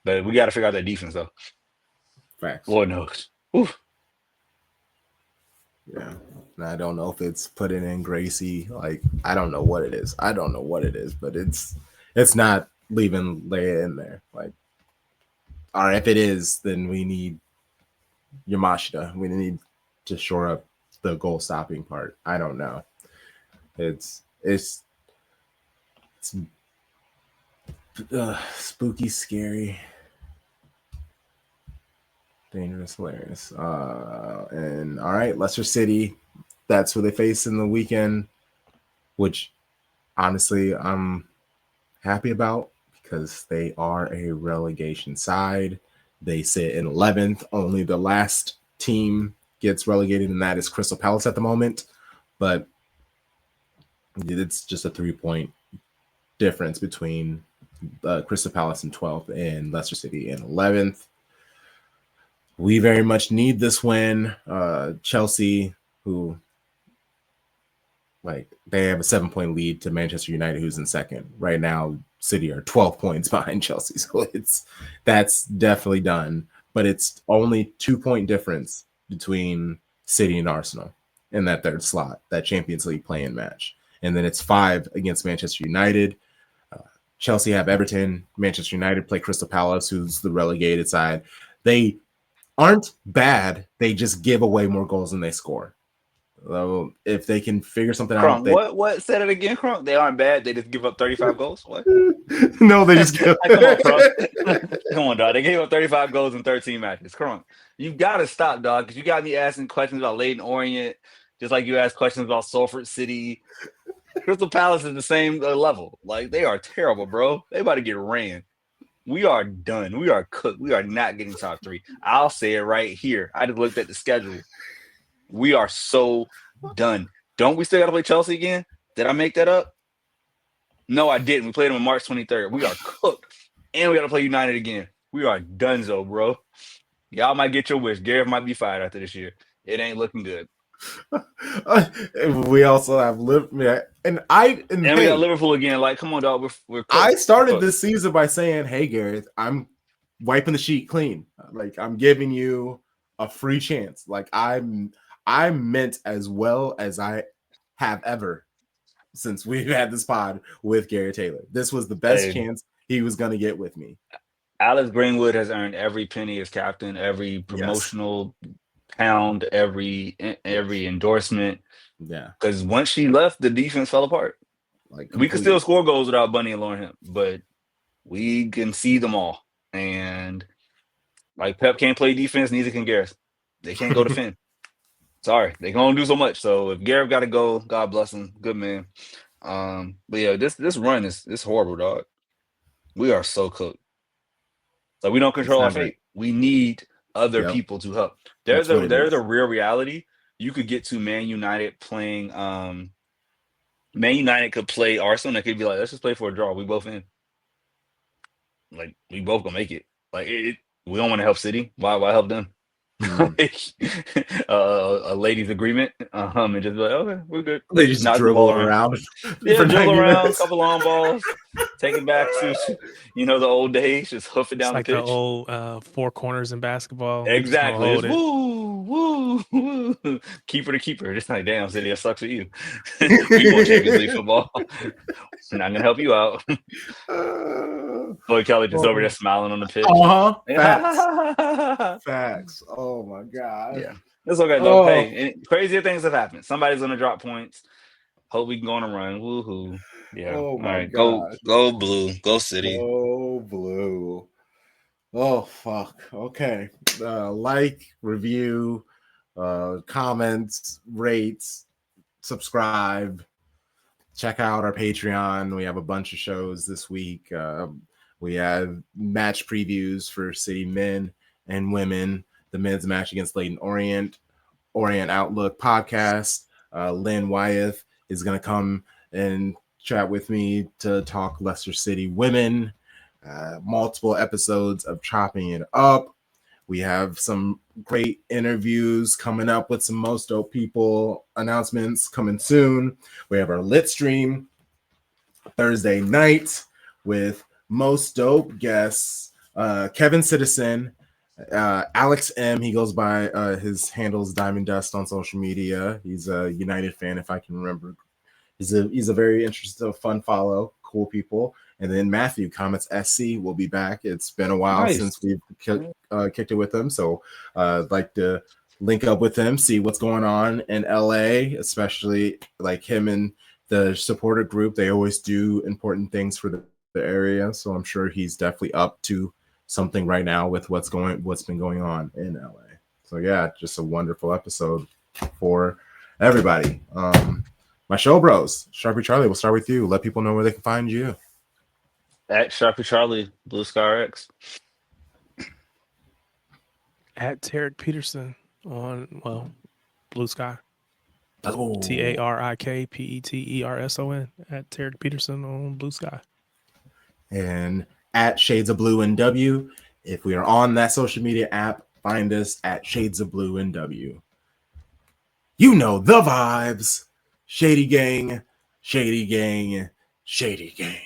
But we got to figure out that defense, though. Facts. Lord knows. Oof. Yeah. I don't know if it's putting in Gracie. Like, I don't know what it is. But it's not leaving Leia in there. Like, or if it is, then we need Yamashita. We need to shore up the goal stopping part. I don't know. It's spooky, scary, dangerous, hilarious. And all right, Leicester City. That's who they face in the weekend, which honestly I'm happy about because they are a relegation side. They sit in 11th. Only the last team gets relegated, and that is Crystal Palace at the moment. But it's just a 3-point difference between Crystal Palace in 12th and Leicester City in 11th. We very much need this win. Chelsea, who they have a 7-point lead to Manchester United, who's in second. Right now, City are 12 points behind Chelsea. So that's definitely done. But it's only 2-point difference between City and Arsenal in that third slot, that Champions League play-in match. And then it's 5 against Manchester United. Chelsea have Everton. Manchester United play Crystal Palace, who's the relegated side. They aren't bad. They just give away more goals than they score. So if they can figure something out. What? Said it again, Crunk. They aren't bad. They just give up 35 goals. What? No, they just give Come on, Crunk. Come on, dog. They gave up 35 goals in 13 matches. Crunk. You got to stop, dog, because you got me asking questions about Leyton Orient, just like you asked questions about Salford City. Crystal Palace is the same level. They are terrible, bro. They about to get ran. We are done. We are cooked. We are not getting top 3. I'll say it right here. I just looked at the schedule. We are so done. Don't we still got to play Chelsea again? Did I make that up? No, I didn't. We played them on March 23rd. We are cooked. And we got to play United again. We are donezo, bro. Y'all might get your wish. Gareth might be fired after this year. It ain't looking good. We also have Liverpool, and we got Liverpool again. Come on, dog. We're cooked. I started this season by saying, "Hey, Gareth, I'm wiping the sheet clean. I'm giving you a free chance. I meant as well as I have ever since we've had this pod with Gareth Taylor. This was the best chance he was going to get with me." Alex Greenwood has earned every penny as captain, every promotional pound, every endorsement. Yeah. Because once she left, the defense fell apart. We could still score goals without Bunny and Lauren Hemp, but we can see them all. And Pep can't play defense, neither can Gareth. They can't go defend. Sorry, they can only do so much. So if Gareth got to go, God bless him. Good man. But yeah, this run is horrible, dog. We are so cooked. We don't control our fate. We need other people to help. There's a real reality. You could get to Man United playing. Man United could play Arsenal. They could be let's just play for a draw. We both in. We both gonna make it. We don't want to help City. Why help them? A ladies' agreement, and just be okay, we're good. They just dribble around. Yeah, dribble around, couple long balls, take it back to the old days, just hoof it down the pitch. The old 4 corners in basketball. Exactly. Just woo, keeper to keeper. Just damn, City, that sucks with you. We want Champions League football. I'm not gonna help you out. Boy, Kelly just over there smiling on the pitch. Facts. Oh my god. Yeah, it's okay though. Hey, crazier things have happened. Somebody's gonna drop points. Hope we can go on a run. Woohoo! Yeah. Oh all right. God. Go blue. Go City. Go blue. Oh fuck. Okay. Review, comments, rates, subscribe. Check out our Patreon. We have a bunch of shows this week. We have match previews for City men and women. The men's match against Leyton Orient Outlook podcast. Lynn Wyeth is going to come and chat with me to talk Leicester City women. Multiple episodes of Chopping It Up. We have some great interviews coming up with some Most Dope People announcements coming soon. We have our lit stream Thursday night with Most Dope guests, Kevin Citizen, Alex M. He goes by his handles Diamond Dust on social media. He's a United fan, if I can remember. He's a very interesting, fun follow. cool people. And then Matthew, Comets SC, will be back. It's been a while since we've kicked it with him. So I'd like to link up with him, see what's going on in LA, especially like him and the supporter group. They always do important things for the area. So I'm sure he's definitely up to something right now with what's been going on in LA. So yeah, just a wonderful episode for everybody. My show bros, Sharpie Charlie, we'll start with you. Let people know where they can find you. At Sharpie Charlie, Blue Sky X. At Tarek Peterson on Blue Sky. Oh. TARIKPETERSON at Tarek Peterson on Blue Sky. And at Shades of Blue NW. If we are on that social media app, find us at Shades of Blue NW. You know the vibes. Shady gang, shady gang, shady gang.